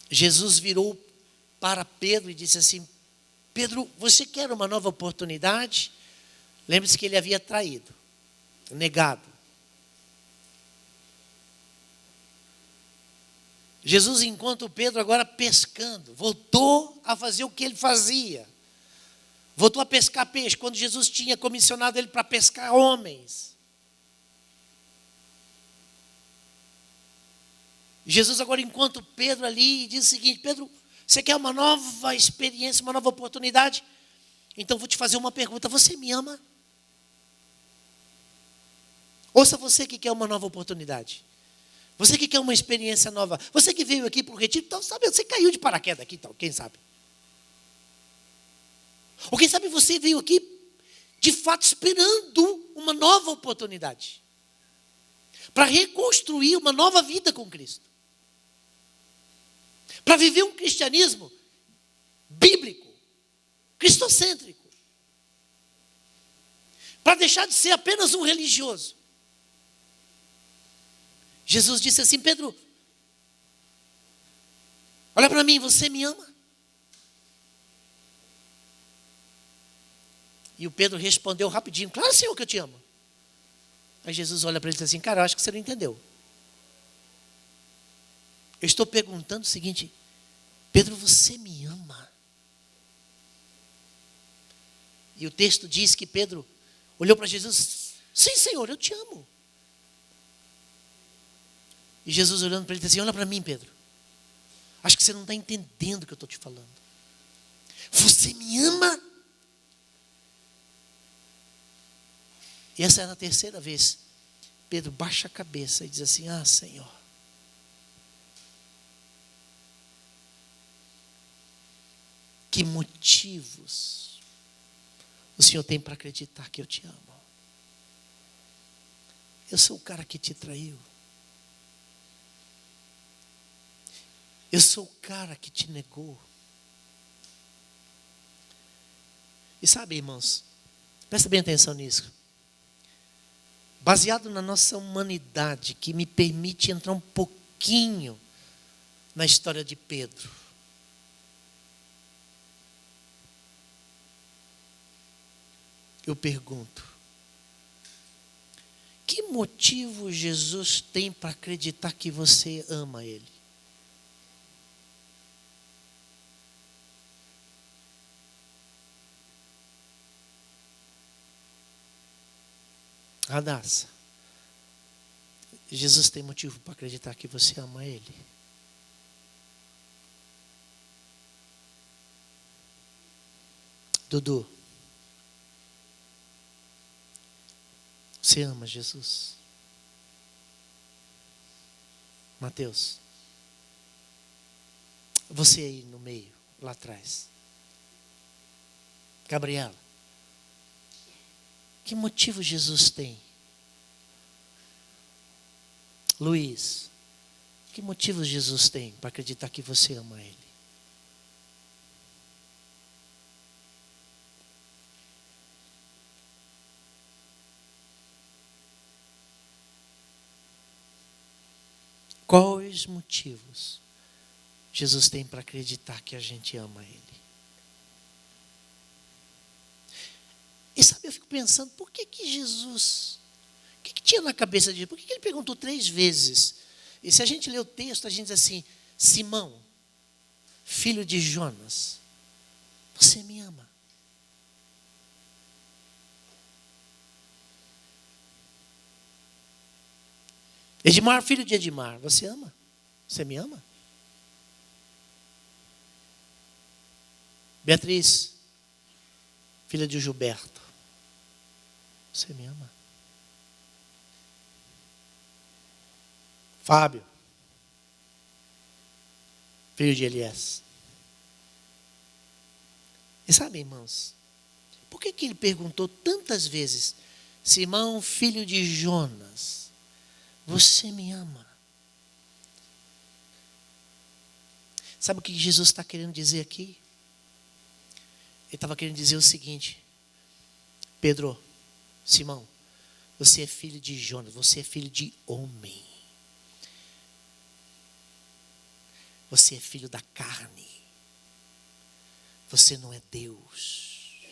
Jesus virou para Pedro e disse assim, Pedro, você quer uma nova oportunidade? Lembre-se que ele havia traído, negado. Jesus encontra o Pedro agora pescando, voltou a fazer o que ele fazia. Voltou a pescar peixe, quando Jesus tinha comissionado ele para pescar homens. Jesus agora encontra o Pedro ali e diz o seguinte, Pedro, você quer uma nova experiência, uma nova oportunidade? Então vou te fazer uma pergunta, você me ama? Ouça você que quer uma nova oportunidade. Você que quer uma experiência nova. Você que veio aqui para o retiro, então, sabe, você caiu de paraquedas aqui, então, quem sabe? Ou quem sabe você veio aqui, de fato, esperando uma nova oportunidade. Para reconstruir uma nova vida com Cristo. Para viver um cristianismo bíblico, cristocêntrico. Para deixar de ser apenas um religioso. Jesus disse assim: Pedro, olha para mim, você me ama? E o Pedro respondeu rapidinho: claro, Senhor, que eu te amo. Aí Jesus olha para ele e diz assim: cara, eu acho que você não entendeu. Eu estou perguntando o seguinte: Pedro, você me ama? E o texto diz que Pedro olhou para Jesus: sim, Senhor, eu te amo. E Jesus olhando para ele disse assim: olha para mim, Pedro, acho que você não está entendendo o que eu estou te falando. Você me ama? E essa era a terceira vez. Pedro baixa a cabeça e diz assim: ah, Senhor, que motivos o Senhor tem para acreditar que eu te amo? Eu sou o cara que te traiu. Eu sou o cara que te negou. E sabe, irmãos, presta bem atenção nisso. Baseado na nossa humanidade, que me permite entrar um pouquinho na história de Pedro. Eu pergunto: que motivo Jesus tem para acreditar que você ama Ele? Radassa, Jesus tem motivo para acreditar que você ama Ele? Dudu, você ama Jesus? Mateus, você aí no meio, lá atrás. Gabriela, que motivo Jesus tem? Luiz, que motivo Jesus tem para acreditar que você ama Ele? Quais motivos Jesus tem para acreditar que a gente ama Ele? E sabe, eu fico pensando, por que Jesus, o que tinha na cabeça de Jesus? Por que ele perguntou 3 vezes? E se a gente lê o texto, a gente diz assim: Simão, filho de Jonas, você me ama? Edmar, filho de Edmar, você ama? Você me ama? Beatriz, filha de Gilberto, você me ama? Fábio, filho de Elias. E sabe, irmãos, por que ele perguntou tantas vezes: Simão, filho de Jonas, você me ama? Sabe o que Jesus está querendo dizer aqui? Ele estava querendo dizer o seguinte: Pedro, Simão, você é filho de Jonas, você é filho de homem. Você é filho da carne. Você não é Deus.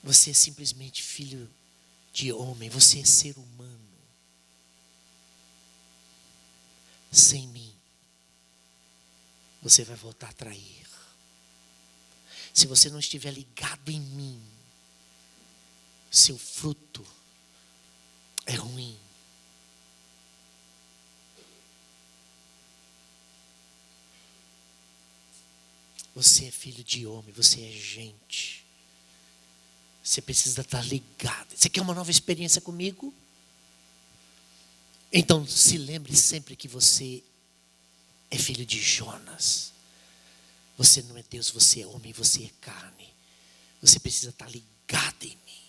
Você é simplesmente filho de homem. Você é ser humano. Sem mim, você vai voltar a trair. Se você não estiver ligado em mim, seu fruto é ruim. Você é filho de homem, você é gente. Você precisa estar ligado. Você quer uma nova experiência comigo? Então se lembre sempre que você é filho de Jonas. Você não é Deus, você é homem, você é carne. Você precisa estar ligado em mim.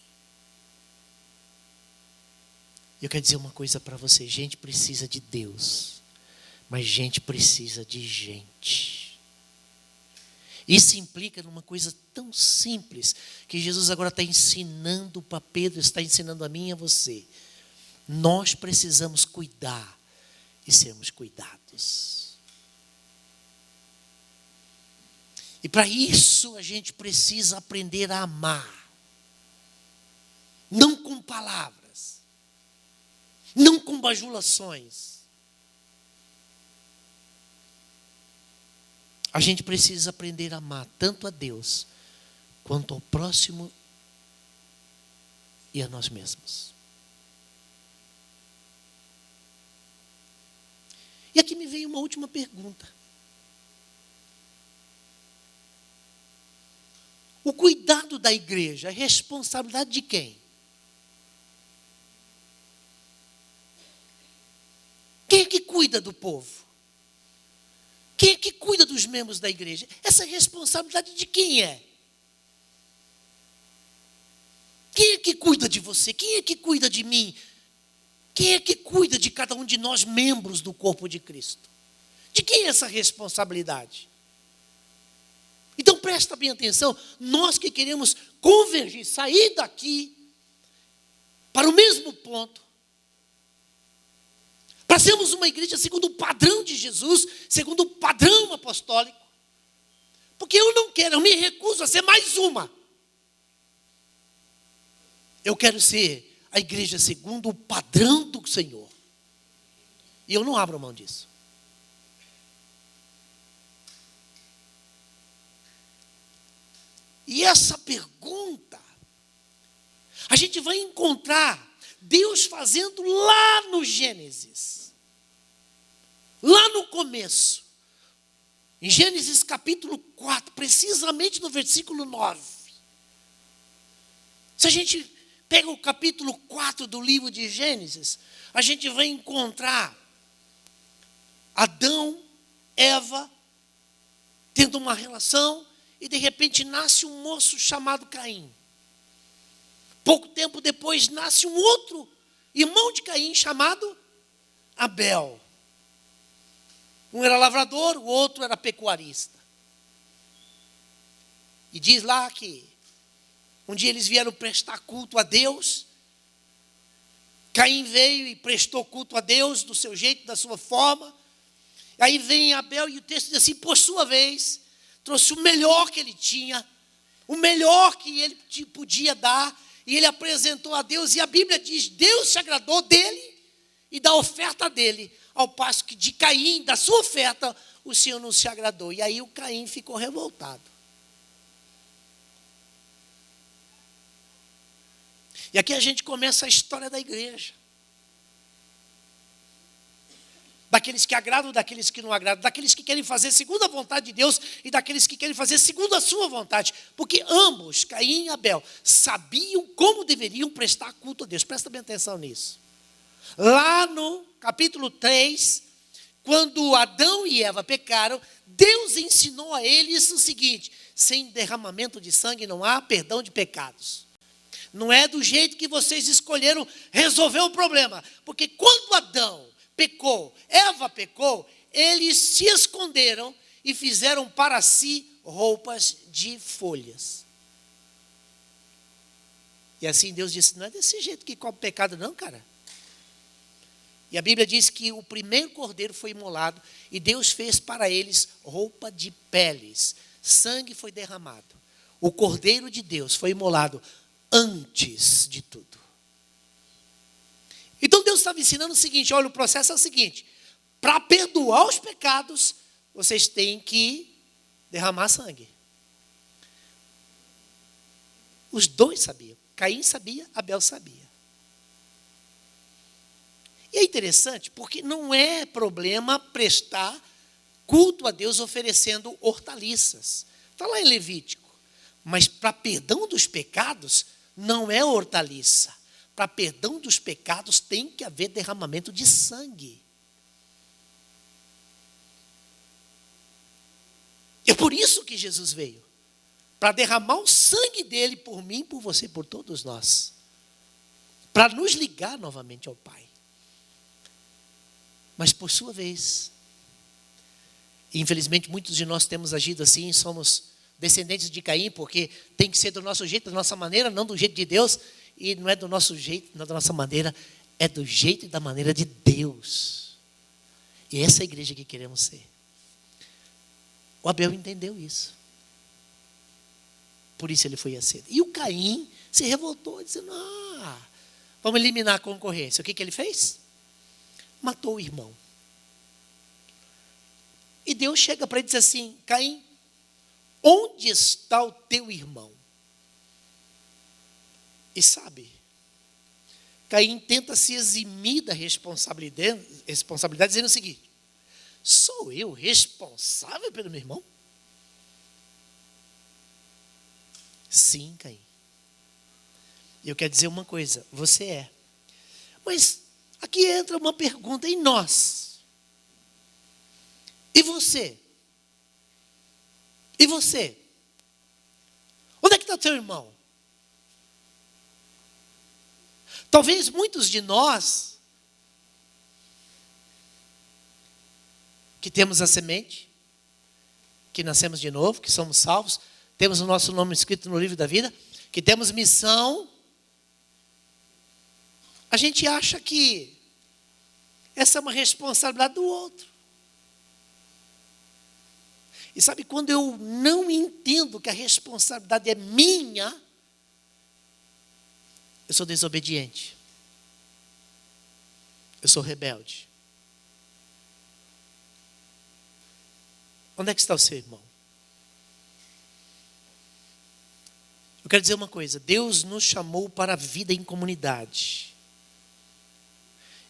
Eu quero dizer uma coisa para você. Gente precisa de Deus, mas gente precisa de gente. Isso implica numa coisa tão simples, que Jesus agora está ensinando para Pedro, está ensinando a mim e a você. Nós precisamos cuidar e sermos cuidados. E para isso a gente precisa aprender a amar. Não com palavras, não com bajulações. A gente precisa aprender a amar tanto a Deus, quanto ao próximo e a nós mesmos. E aqui me veio uma última pergunta. O cuidado da igreja é responsabilidade de quem? Quem é que cuida do povo? Quem é que cuida dos membros da igreja? Essa responsabilidade de quem é? Quem é que cuida de você? Quem é que cuida de mim? Quem é que cuida de cada um de nós, membros do corpo de Cristo? De quem é essa responsabilidade? Então presta bem atenção, nós que queremos convergir, sair daqui para o mesmo ponto, para sermos uma igreja segundo o padrão de Jesus, segundo o padrão apostólico, porque eu me recuso a ser mais uma. Eu quero ser a igreja segundo o padrão do Senhor. E eu não abro mão disso. E essa pergunta, a gente vai encontrar Deus fazendo lá no Gênesis. Lá no começo. Em Gênesis capítulo 4, precisamente no versículo 9. Se a gente pega o capítulo 4 do livro de Gênesis, a gente vai encontrar Adão, Eva, tendo uma relação, e de repente nasce um moço chamado Caim. Pouco tempo depois nasce um outro irmão de Caim chamado Abel. Um era lavrador, o outro era pecuarista. E diz lá que um dia eles vieram prestar culto a Deus. Caim veio e prestou culto a Deus do seu jeito, da sua forma. Aí vem Abel e o texto diz assim, por sua vez, trouxe o melhor que ele tinha, o melhor que ele podia dar, e ele apresentou a Deus, e a Bíblia diz, Deus se agradou dele e da oferta dele, ao passo que de Caim, da sua oferta, o Senhor não se agradou. E aí o Caim ficou revoltado. E aqui a gente começa a história da igreja. Daqueles que agradam, daqueles que não agradam, daqueles que querem fazer segundo a vontade de Deus e daqueles que querem fazer segundo a sua vontade. Porque ambos, Caim e Abel, sabiam como deveriam prestar culto a Deus. Presta bem atenção nisso. Lá no capítulo 3, quando Adão e Eva pecaram, Deus ensinou a eles o seguinte, sem derramamento de sangue não há perdão de pecados. Não é do jeito que vocês escolheram resolver o problema. Porque quando Adão pecou, Eva pecou, eles se esconderam e fizeram para si roupas de folhas. E assim Deus disse, não é desse jeito que cobre pecado não, cara. E a Bíblia diz que o primeiro cordeiro foi imolado e Deus fez para eles roupa de peles. Sangue foi derramado. O cordeiro de Deus foi imolado antes de tudo. Então Deus estava ensinando o seguinte, olha, o processo é o seguinte, para perdoar os pecados, vocês têm que derramar sangue. Os dois sabiam, Caim sabia, Abel sabia. E é interessante, porque não é problema prestar culto a Deus oferecendo hortaliças. Está lá em Levítico. Mas para perdão dos pecados, não é hortaliça. Para perdão dos pecados tem que haver derramamento de sangue. É por isso que Jesus veio. Para derramar o sangue dele por mim, por você, por todos nós. Para nos ligar novamente ao Pai. Mas por sua vez, infelizmente muitos de nós temos agido assim, somos descendentes de Caim, porque tem que ser do nosso jeito, da nossa maneira, não do jeito de Deus. E não é do nosso jeito, não é da nossa maneira, é do jeito e da maneira de Deus. E essa é a igreja que queremos ser. O Abel entendeu isso. Por isso ele foi aceso. E o Caim se revoltou, dizendo, vamos eliminar a concorrência. O que ele fez? Matou o irmão. E Deus chega para ele e diz assim, Caim, onde está o teu irmão? E sabe, Caim tenta se eximir da responsabilidade dizendo o seguinte, sou eu responsável pelo meu irmão? Sim, Caim. Eu quero dizer uma coisa, você é. Mas aqui entra uma pergunta, e nós? E você? E você? Onde é que está o teu irmão? Talvez muitos de nós, que temos a semente, que nascemos de novo, que somos salvos, temos o nosso nome escrito no livro da vida, que temos missão, a gente acha que essa é uma responsabilidade do outro. E sabe, quando eu não entendo que a responsabilidade é minha, eu sou desobediente. Eu sou rebelde. Onde é que está o seu irmão? Eu quero dizer uma coisa. Deus nos chamou para a vida em comunidade.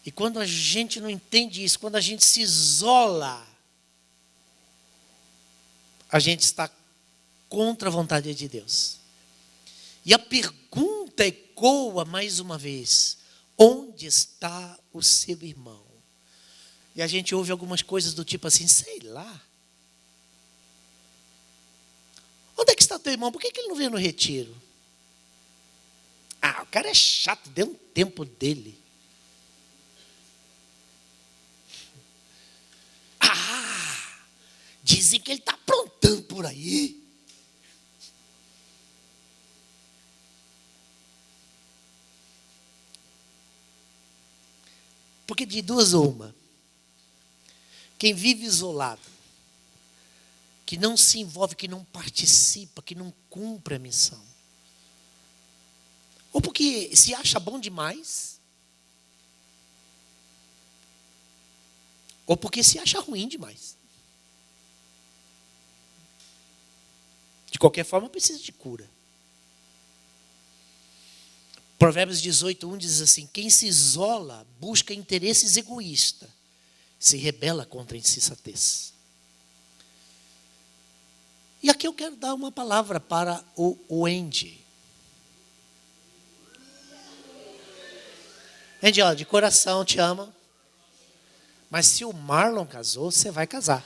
E quando a gente não entende isso, quando a gente se isola, a gente está contra a vontade de Deus. E a pergunta ecoa mais uma vez, onde está o seu irmão? E a gente ouve algumas coisas do tipo assim, sei lá. Onde é que está teu irmão? Por que ele não veio no retiro? O cara é chato, dê um tempo dele. Dizem que ele está aprontando por aí. Porque de duas ou uma, quem vive isolado, que não se envolve, que não participa, que não cumpre a missão, ou porque se acha bom demais, ou porque se acha ruim demais. De qualquer forma, precisa de cura. Provérbios 18:1 diz assim, quem se isola busca interesses egoístas, se rebela contra a insensatez. E aqui eu quero dar uma palavra para o Andy. Andy, de coração te amo. Mas se o Marlon casou, você vai casar.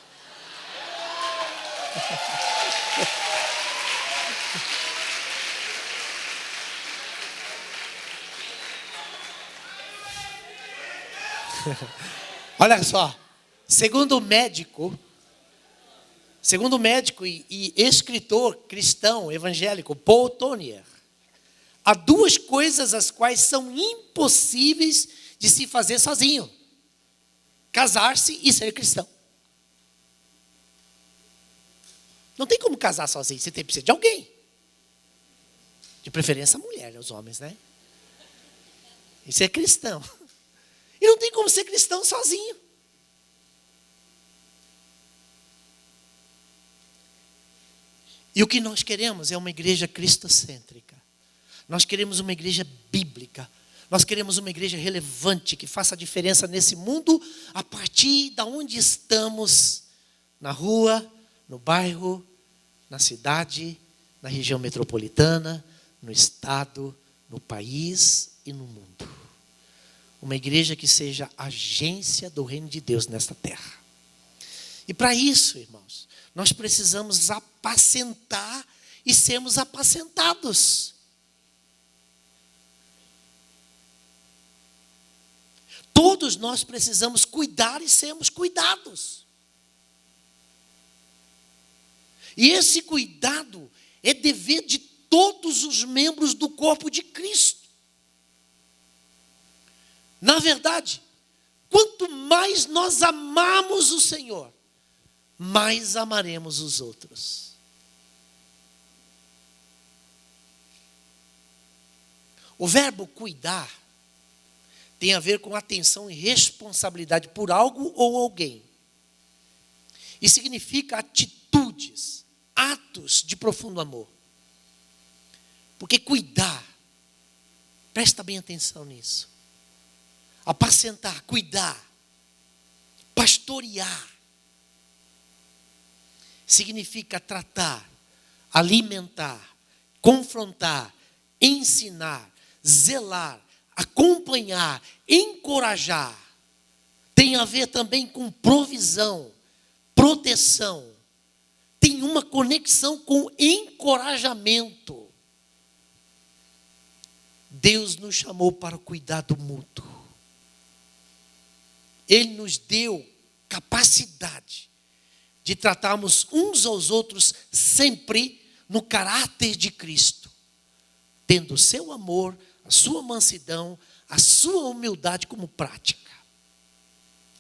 Olha só, segundo o médico e escritor cristão evangélico Paul Tournier, há duas coisas as quais são impossíveis de se fazer sozinho: casar-se e ser cristão. Não tem como casar sozinho, você precisa de alguém. De preferência a mulher, os homens, né? E ser cristão. E não tem como ser cristão sozinho. E o que nós queremos é uma igreja cristocêntrica. Nós queremos uma igreja bíblica. Nós queremos uma igreja relevante, que faça a diferença nesse mundo, a partir de onde estamos, na rua, no bairro, na cidade, na região metropolitana, no estado, no país e no mundo. Uma igreja que seja agência do reino de Deus nesta terra. E para isso, irmãos, nós precisamos apacentar e sermos apacentados. Todos nós precisamos cuidar e sermos cuidados. E esse cuidado é dever de todos os membros do corpo de Cristo. Na verdade, quanto mais nós amamos o Senhor, mais amaremos os outros. O verbo cuidar tem a ver com atenção e responsabilidade por algo ou alguém. E significa atitudes, atos de profundo amor. Porque cuidar, presta bem atenção nisso. Apacentar, cuidar, pastorear, significa tratar, alimentar, confrontar, ensinar, zelar, acompanhar, encorajar. Tem a ver também com provisão, proteção. Tem uma conexão com encorajamento. Deus nos chamou para o cuidado mútuo. Ele nos deu capacidade de tratarmos uns aos outros sempre no caráter de Cristo, tendo o seu amor, a sua mansidão, a sua humildade como prática.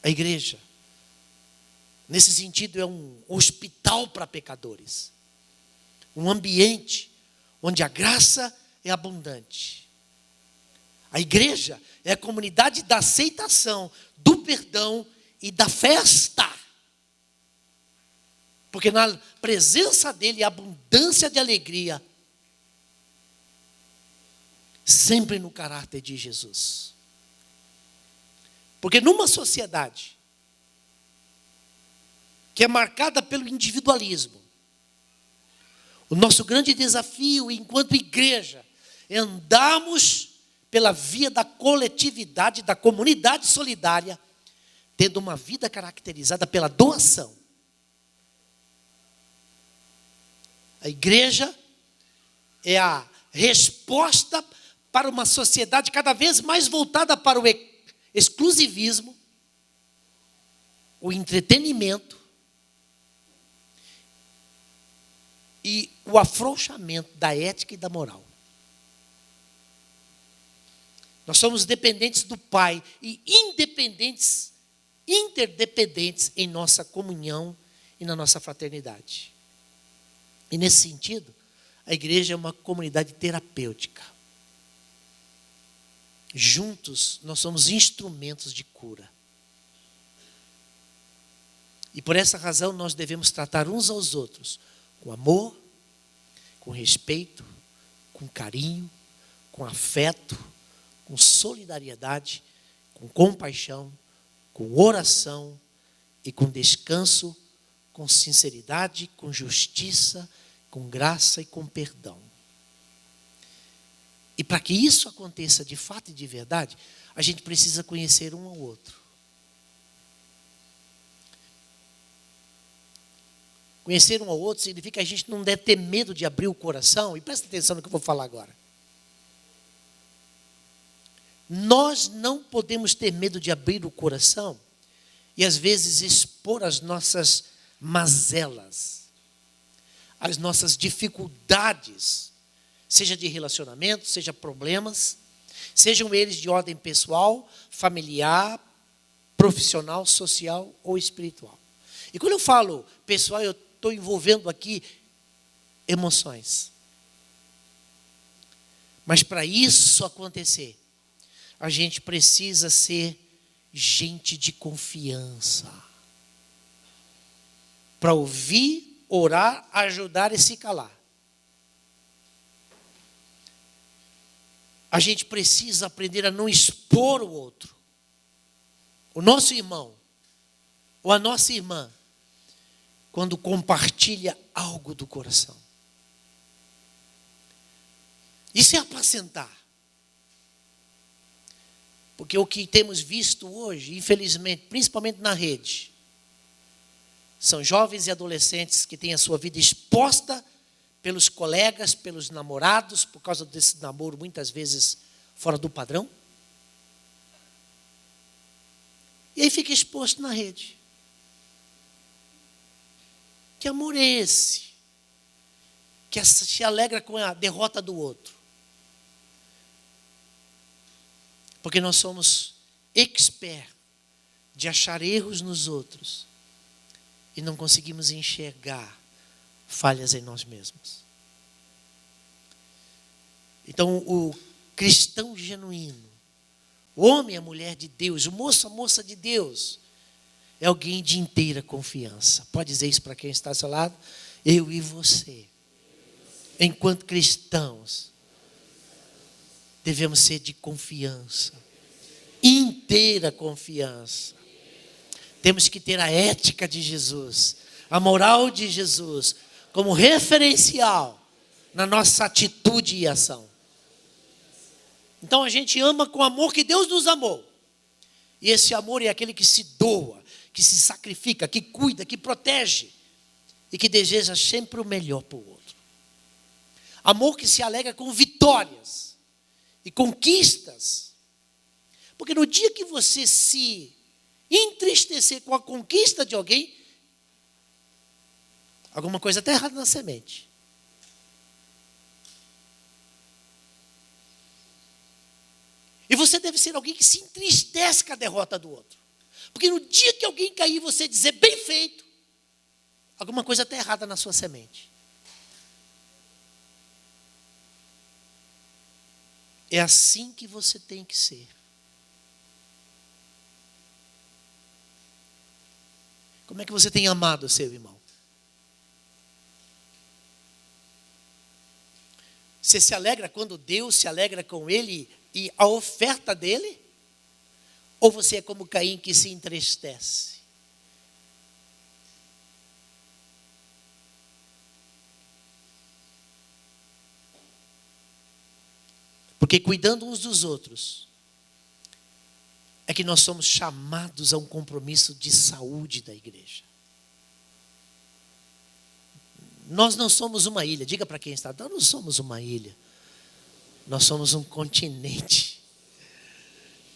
A igreja, nesse sentido, é um hospital para pecadores, um ambiente onde a graça é abundante. A igreja é a comunidade da aceitação, do perdão e da festa. Porque na presença dele há abundância de alegria, sempre no caráter de Jesus. Porque numa sociedade que é marcada pelo individualismo, o nosso grande desafio enquanto igreja é andarmos pela via da coletividade, da comunidade solidária, tendo uma vida caracterizada pela doação. A igreja é a resposta para uma sociedade cada vez mais voltada para o exclusivismo, o entretenimento e o afrouxamento da ética e da moral. Nós somos dependentes do Pai e interdependentes em nossa comunhão e na nossa fraternidade. E nesse sentido, a igreja é uma comunidade terapêutica. Juntos, nós somos instrumentos de cura. E por essa razão, nós devemos tratar uns aos outros com amor, com respeito, com carinho, com afeto, com solidariedade, com compaixão, com oração e com descanso, com sinceridade, com justiça, com graça e com perdão. E para que isso aconteça de fato e de verdade, a gente precisa conhecer um ao outro. Conhecer um ao outro significa que a gente não deve ter medo de abrir o coração, e presta atenção no que eu vou falar agora. Nós não podemos ter medo de abrir o coração e às vezes expor as nossas mazelas, as nossas dificuldades, seja de relacionamento, seja problemas, sejam eles de ordem pessoal, familiar, profissional, social ou espiritual. E quando eu falo pessoal, eu estou envolvendo aqui emoções. Mas para isso acontecer, a gente precisa ser gente de confiança. Para ouvir, orar, ajudar e se calar. A gente precisa aprender a não expor o outro. O nosso irmão ou a nossa irmã, quando compartilha algo do coração. Isso é apacentar. Porque o que temos visto hoje, infelizmente, principalmente na rede, são jovens e adolescentes que têm a sua vida exposta pelos colegas, pelos namorados, por causa desse namoro muitas vezes fora do padrão. E aí fica exposto na rede. Que amor é esse? Que se alegra com a derrota do outro. Porque nós somos expert de achar erros nos outros e não conseguimos enxergar falhas em nós mesmos. Então, o cristão genuíno, o homem e a mulher de Deus, o moço, a moça de Deus, é alguém de inteira confiança. Pode dizer isso para quem está ao seu lado? Eu e você, enquanto cristãos, devemos ser de confiança, inteira confiança. Temos que ter a ética de Jesus, a moral de Jesus, como referencial na nossa atitude e ação. Então a gente ama com o amor que Deus nos amou. E esse amor é aquele que se doa, que se sacrifica, que cuida, que protege e que deseja sempre o melhor para o outro. Amor que se alegra com vitórias e conquistas. Porque no dia que você se entristecer com a conquista de alguém, alguma coisa está errada na semente. E você deve ser alguém que se entristece com a derrota do outro. Porque no dia que alguém cair, você dizer bem feito, alguma coisa está errada na sua semente. É assim que você tem que ser. Como é que você tem amado o seu irmão? Você se alegra quando Deus se alegra com ele e a oferta dele? Ou você é como Caim que se entristece? Porque cuidando uns dos outros, é que nós somos chamados a um compromisso de saúde da igreja. Nós não somos uma ilha. Diga para quem está, nós não somos uma ilha. Nós somos um continente.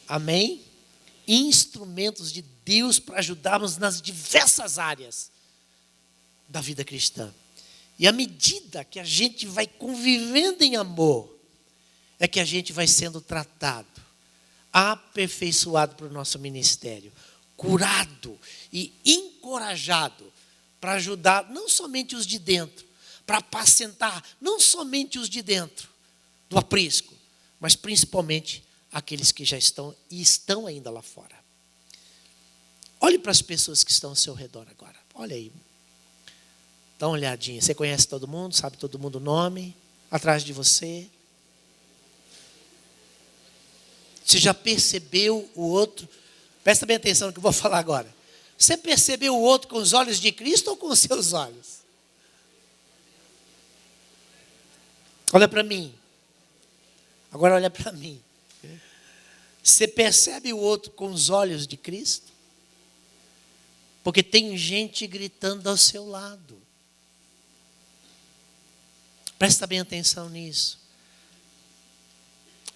Amém? Instrumentos de Deus para ajudarmos nas diversas áreas da vida cristã. E à medida que a gente vai convivendo em amor, é que a gente vai sendo tratado, aperfeiçoado para o nosso ministério, curado e encorajado para ajudar não somente os de dentro, para apacentar não somente os de dentro do aprisco, mas principalmente aqueles que já estão e estão ainda lá fora. Olhe para as pessoas que estão ao seu redor agora. Olha aí. Dá uma olhadinha. Você conhece todo mundo? Sabe todo mundo o nome? Atrás de você. Você já percebeu o outro? Presta bem atenção no que eu vou falar agora. Você percebeu o outro com os olhos de Cristo ou com os seus olhos? Olha para mim. Agora olha para mim. Você percebe o outro com os olhos de Cristo? Porque tem gente gritando ao seu lado. Presta bem atenção nisso.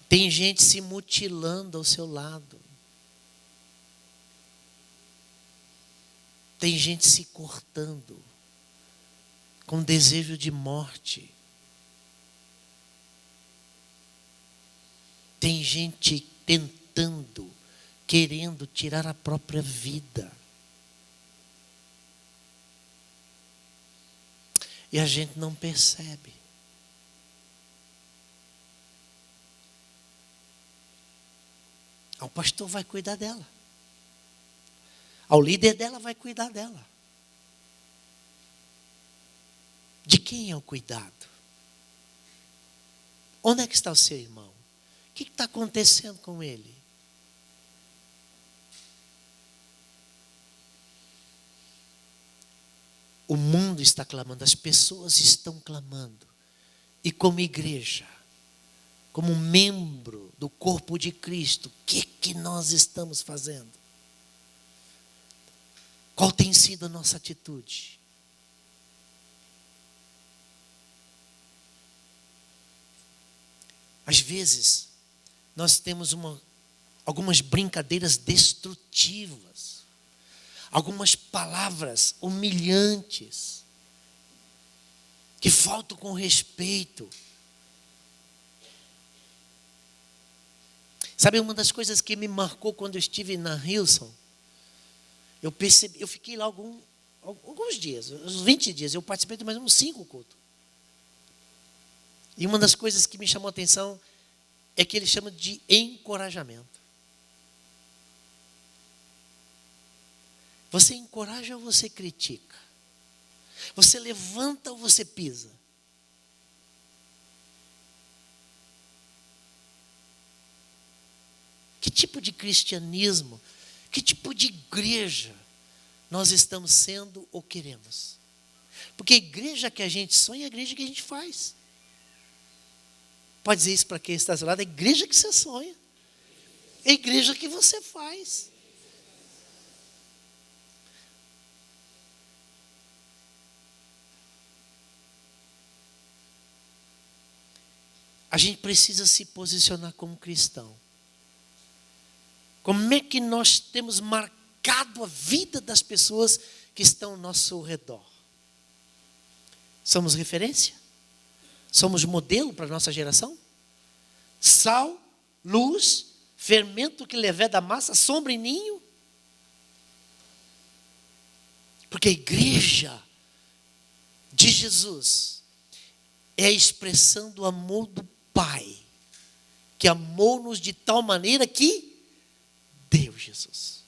Tem gente se mutilando ao seu lado. Tem gente se cortando com desejo de morte. Tem gente tentando, querendo tirar a própria vida. E a gente não percebe. O pastor vai cuidar dela. O líder dela vai cuidar dela. De quem é o cuidado? Onde é que está o seu irmão? O que está acontecendo com ele? O mundo está clamando, as pessoas estão clamando. E como igreja, como membro do corpo de Cristo, o que nós estamos fazendo? Qual tem sido a nossa atitude? Às vezes, nós temos algumas brincadeiras destrutivas, algumas palavras humilhantes, que faltam com respeito. Sabe, uma das coisas que me marcou quando eu estive na Hillsong, eu fiquei lá alguns dias, uns 20 dias, eu participei de mais uns 5 cultos. E uma das coisas que me chamou a atenção é que ele chama de encorajamento. Você encoraja ou você critica? Você levanta ou você pisa? Que tipo de cristianismo, que tipo de igreja nós estamos sendo ou queremos? Porque a igreja que a gente sonha é a igreja que a gente faz. Pode dizer isso para quem está ao seu lado, é a igreja que você sonha. É a igreja que você faz. A gente precisa se posicionar como cristão. Como é que nós temos marcado a vida das pessoas que estão ao nosso redor? Somos referência? Somos modelo para a nossa geração? Sal, luz, fermento que leveda a massa, sombra e ninho? Porque a igreja de Jesus é a expressão do amor do Pai, que amou-nos de tal maneira que deu Jesus.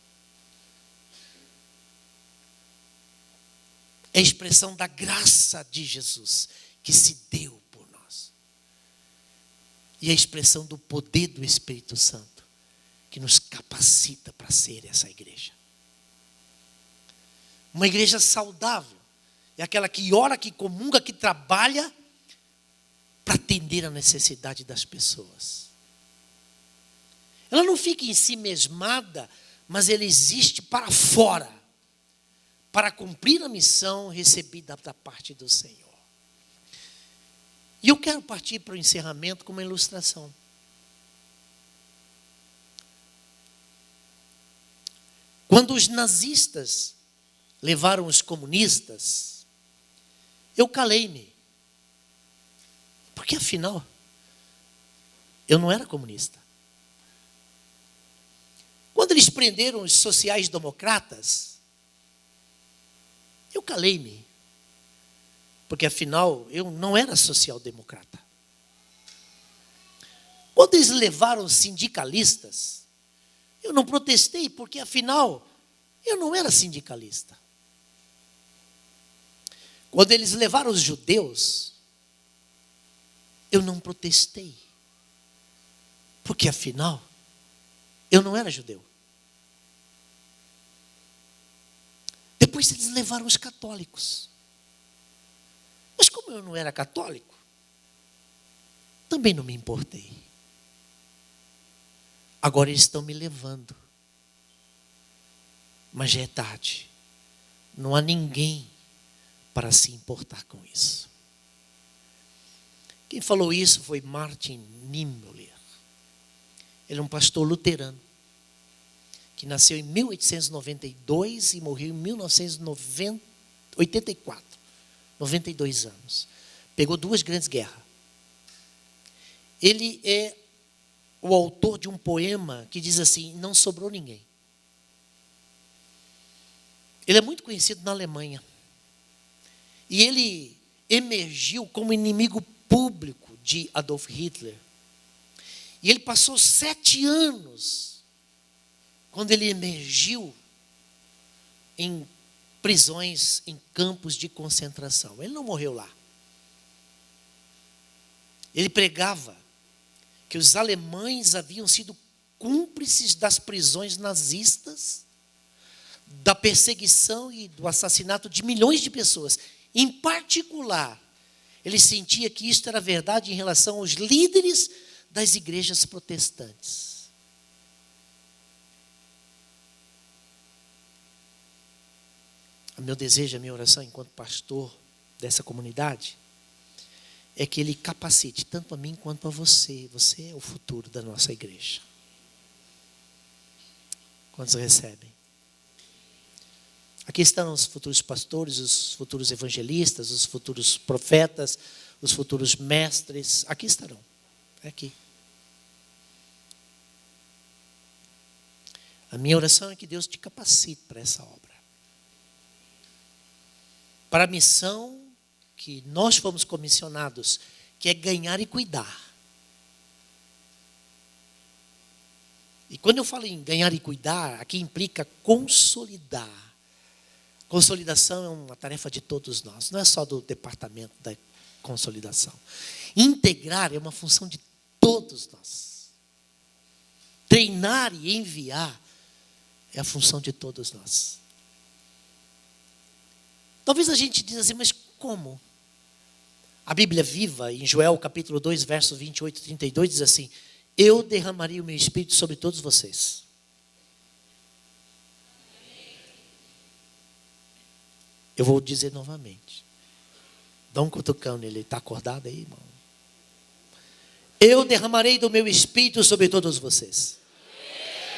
É a expressão da graça de Jesus, que se deu por nós. E a expressão do poder do Espírito Santo, que nos capacita para ser essa igreja. Uma igreja saudável é aquela que ora, que comunga, que trabalha para atender a necessidade das pessoas. Ela não fica em si mesmada, mas ela existe para fora, para cumprir a missão recebida da parte do Senhor. E eu quero partir para o encerramento com uma ilustração. Quando os nazistas levaram os comunistas, eu calei-me. Porque afinal, eu não era comunista. Quando eles prenderam os sociais-democratas, eu calei-me. Porque afinal, eu não era social-democrata. Quando eles levaram os sindicalistas, eu não protestei, porque afinal, eu não era sindicalista. Quando eles levaram os judeus, eu não protestei, porque afinal, eu não era judeu. Depois eles levaram os católicos. Mas como eu não era católico, também não me importei. Agora eles estão me levando. Mas já é tarde. Não há ninguém para se importar com isso. Quem falou isso foi Martin Niemöller. Ele é um pastor luterano, que nasceu em 1892 e morreu em 1984. 92 anos. Pegou 2 grandes guerras. Ele é o autor de um poema que diz assim: não sobrou ninguém. Ele é muito conhecido na Alemanha. E ele emergiu como inimigo público de Adolf Hitler. E ele passou 7 anos, quando ele emergiu, em prisões, em campos de concentração. Ele não morreu lá. Ele pregava que os alemães haviam sido cúmplices das prisões nazistas, da perseguição e do assassinato de milhões de pessoas. Em particular, ele sentia que isto era verdade em relação aos líderes das igrejas protestantes. O meu desejo, a minha oração enquanto pastor dessa comunidade é que ele capacite tanto a mim quanto a você. Você é o futuro da nossa igreja. Quantos recebem? Aqui estão os futuros pastores, os futuros evangelistas, os futuros profetas, os futuros mestres. Aqui estarão. É aqui. A minha oração é que Deus te capacite para essa obra. Para a missão que nós fomos comissionados, que é ganhar e cuidar. E quando eu falo em ganhar e cuidar, aqui implica consolidar. Consolidação é uma tarefa de todos nós, não é só do departamento da consolidação. Integrar é uma função de todos nós. Treinar e enviar é a função de todos nós. Talvez a gente diga assim, mas como? A Bíblia viva, em Joel capítulo 2, verso 28 e 32, diz assim: eu derramaria o meu Espírito sobre todos vocês. Eu vou dizer novamente. Dá um cutucão nele, ele está acordado aí, irmão? Eu derramarei do meu Espírito sobre todos vocês.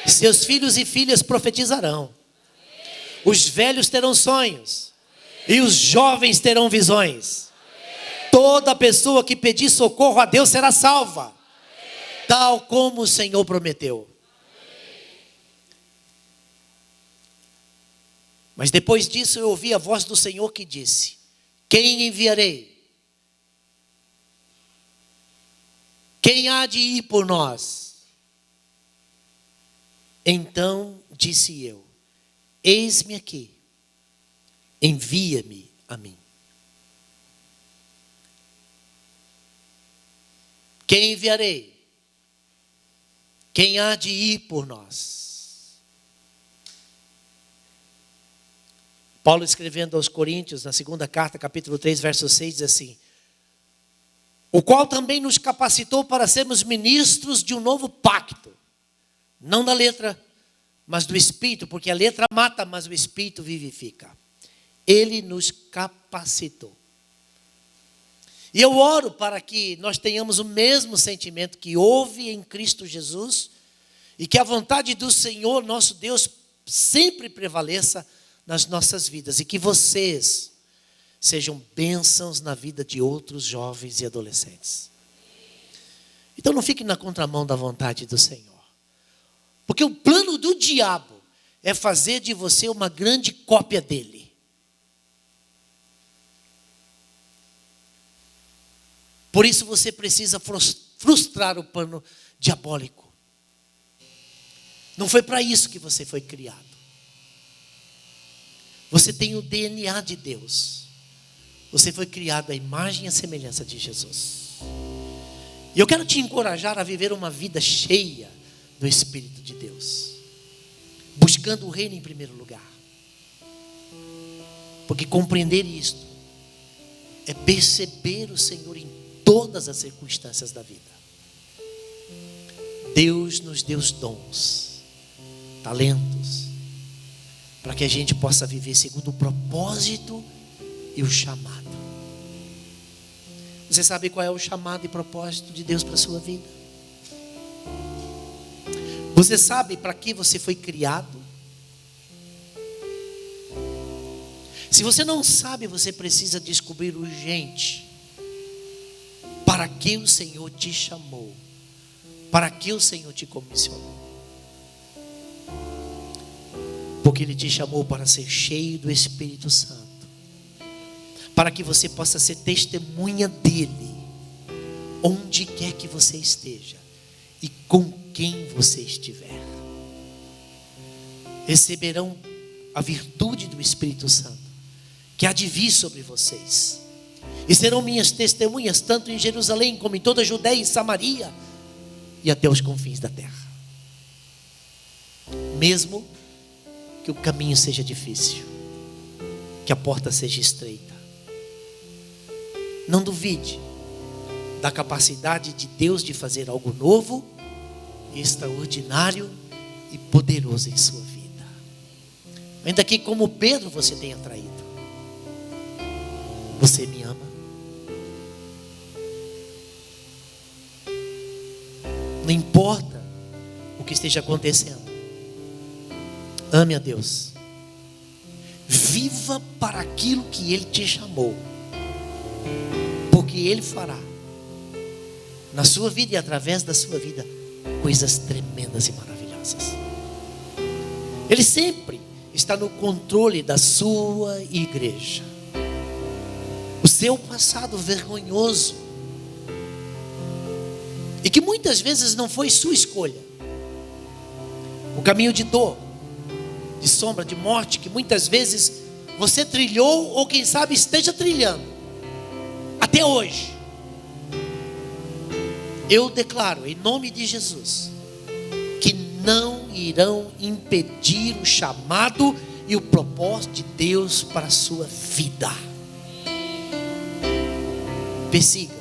Seus filhos e filhas profetizarão. Os velhos terão sonhos. E os jovens terão visões. Toda pessoa que pedir socorro a Deus será salva. Tal como o Senhor prometeu. Mas depois disso eu ouvi a voz do Senhor que disse: quem enviarei? Quem há de ir por nós? Então disse eu: eis-me aqui, envia-me a mim. Quem enviarei? Quem há de ir por nós? Paulo, escrevendo aos Coríntios, na segunda carta, capítulo 3, verso 6, diz assim: o qual também nos capacitou para sermos ministros de um novo pacto, não da letra, mas do Espírito, porque a letra mata, mas o Espírito vivifica. Ele nos capacitou. E eu oro para que nós tenhamos o mesmo sentimento que houve em Cristo Jesus, e que a vontade do Senhor, nosso Deus, sempre prevaleça nas nossas vidas, e que vocês sejam bênçãos na vida de outros jovens e adolescentes. Então não fique na contramão da vontade do Senhor. Porque o plano do diabo é fazer de você uma grande cópia dele. Por isso você precisa frustrar o plano diabólico. Não foi para isso que você foi criado. Você tem o DNA de Deus. Você foi criado à imagem e à semelhança de Jesus. E eu quero te encorajar a viver uma vida cheia do Espírito de Deus, buscando o reino em primeiro lugar. Porque compreender isto é perceber o Senhor em todas as circunstâncias da vida. Deus nos deu os dons, talentos, para que a gente possa viver segundo o propósito e o chamado. Você sabe qual é o chamado e propósito de Deus para a sua vida? Você sabe para que você foi criado? Se você não sabe, você precisa descobrir urgente para que o Senhor te chamou, para que o Senhor te comissionou. Porque Ele te chamou para ser cheio do Espírito Santo, para que você possa ser testemunha dEle, onde quer que você esteja e com quem você estiver. Receberão a virtude do Espírito Santo, que há de vir sobre vocês, e serão minhas testemunhas, tanto em Jerusalém, como em toda a Judéia e Samaria, e até os confins da terra. Mesmo que o caminho seja difícil, que a porta seja estreita, não duvide, da capacidade de Deus de fazer algo novo, extraordinário e poderoso em sua vida. Ainda que como Pedro você tenha traído. Você me ama? Não importa o que esteja acontecendo. Ame a Deus. Viva para aquilo que Ele te chamou. Porque Ele fará na sua vida e através da sua vida coisas tremendas e maravilhosas. Ele sempre está no controle da sua igreja. O seu passado vergonhoso, e que muitas vezes não foi sua escolha, o caminho de dor, de sombra, de morte, que muitas vezes você trilhou, ou quem sabe esteja trilhando até hoje. Eu declaro em nome de Jesus que não irão impedir o chamado e o propósito de Deus para a sua vida. Persiga,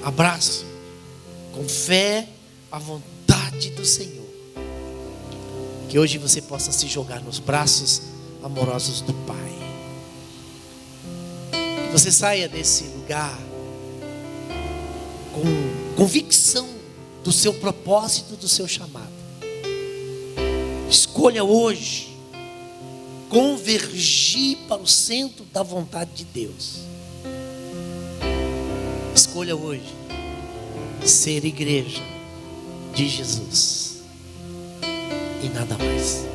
abraço com fé a vontade do Senhor. Que hoje você possa se jogar nos braços amorosos do Pai. Que você saia desse lugar com convicção do seu propósito, do seu chamado. Escolha hoje convergir para o centro da vontade de Deus. Escolha hoje ser igreja de Jesus e nada mais.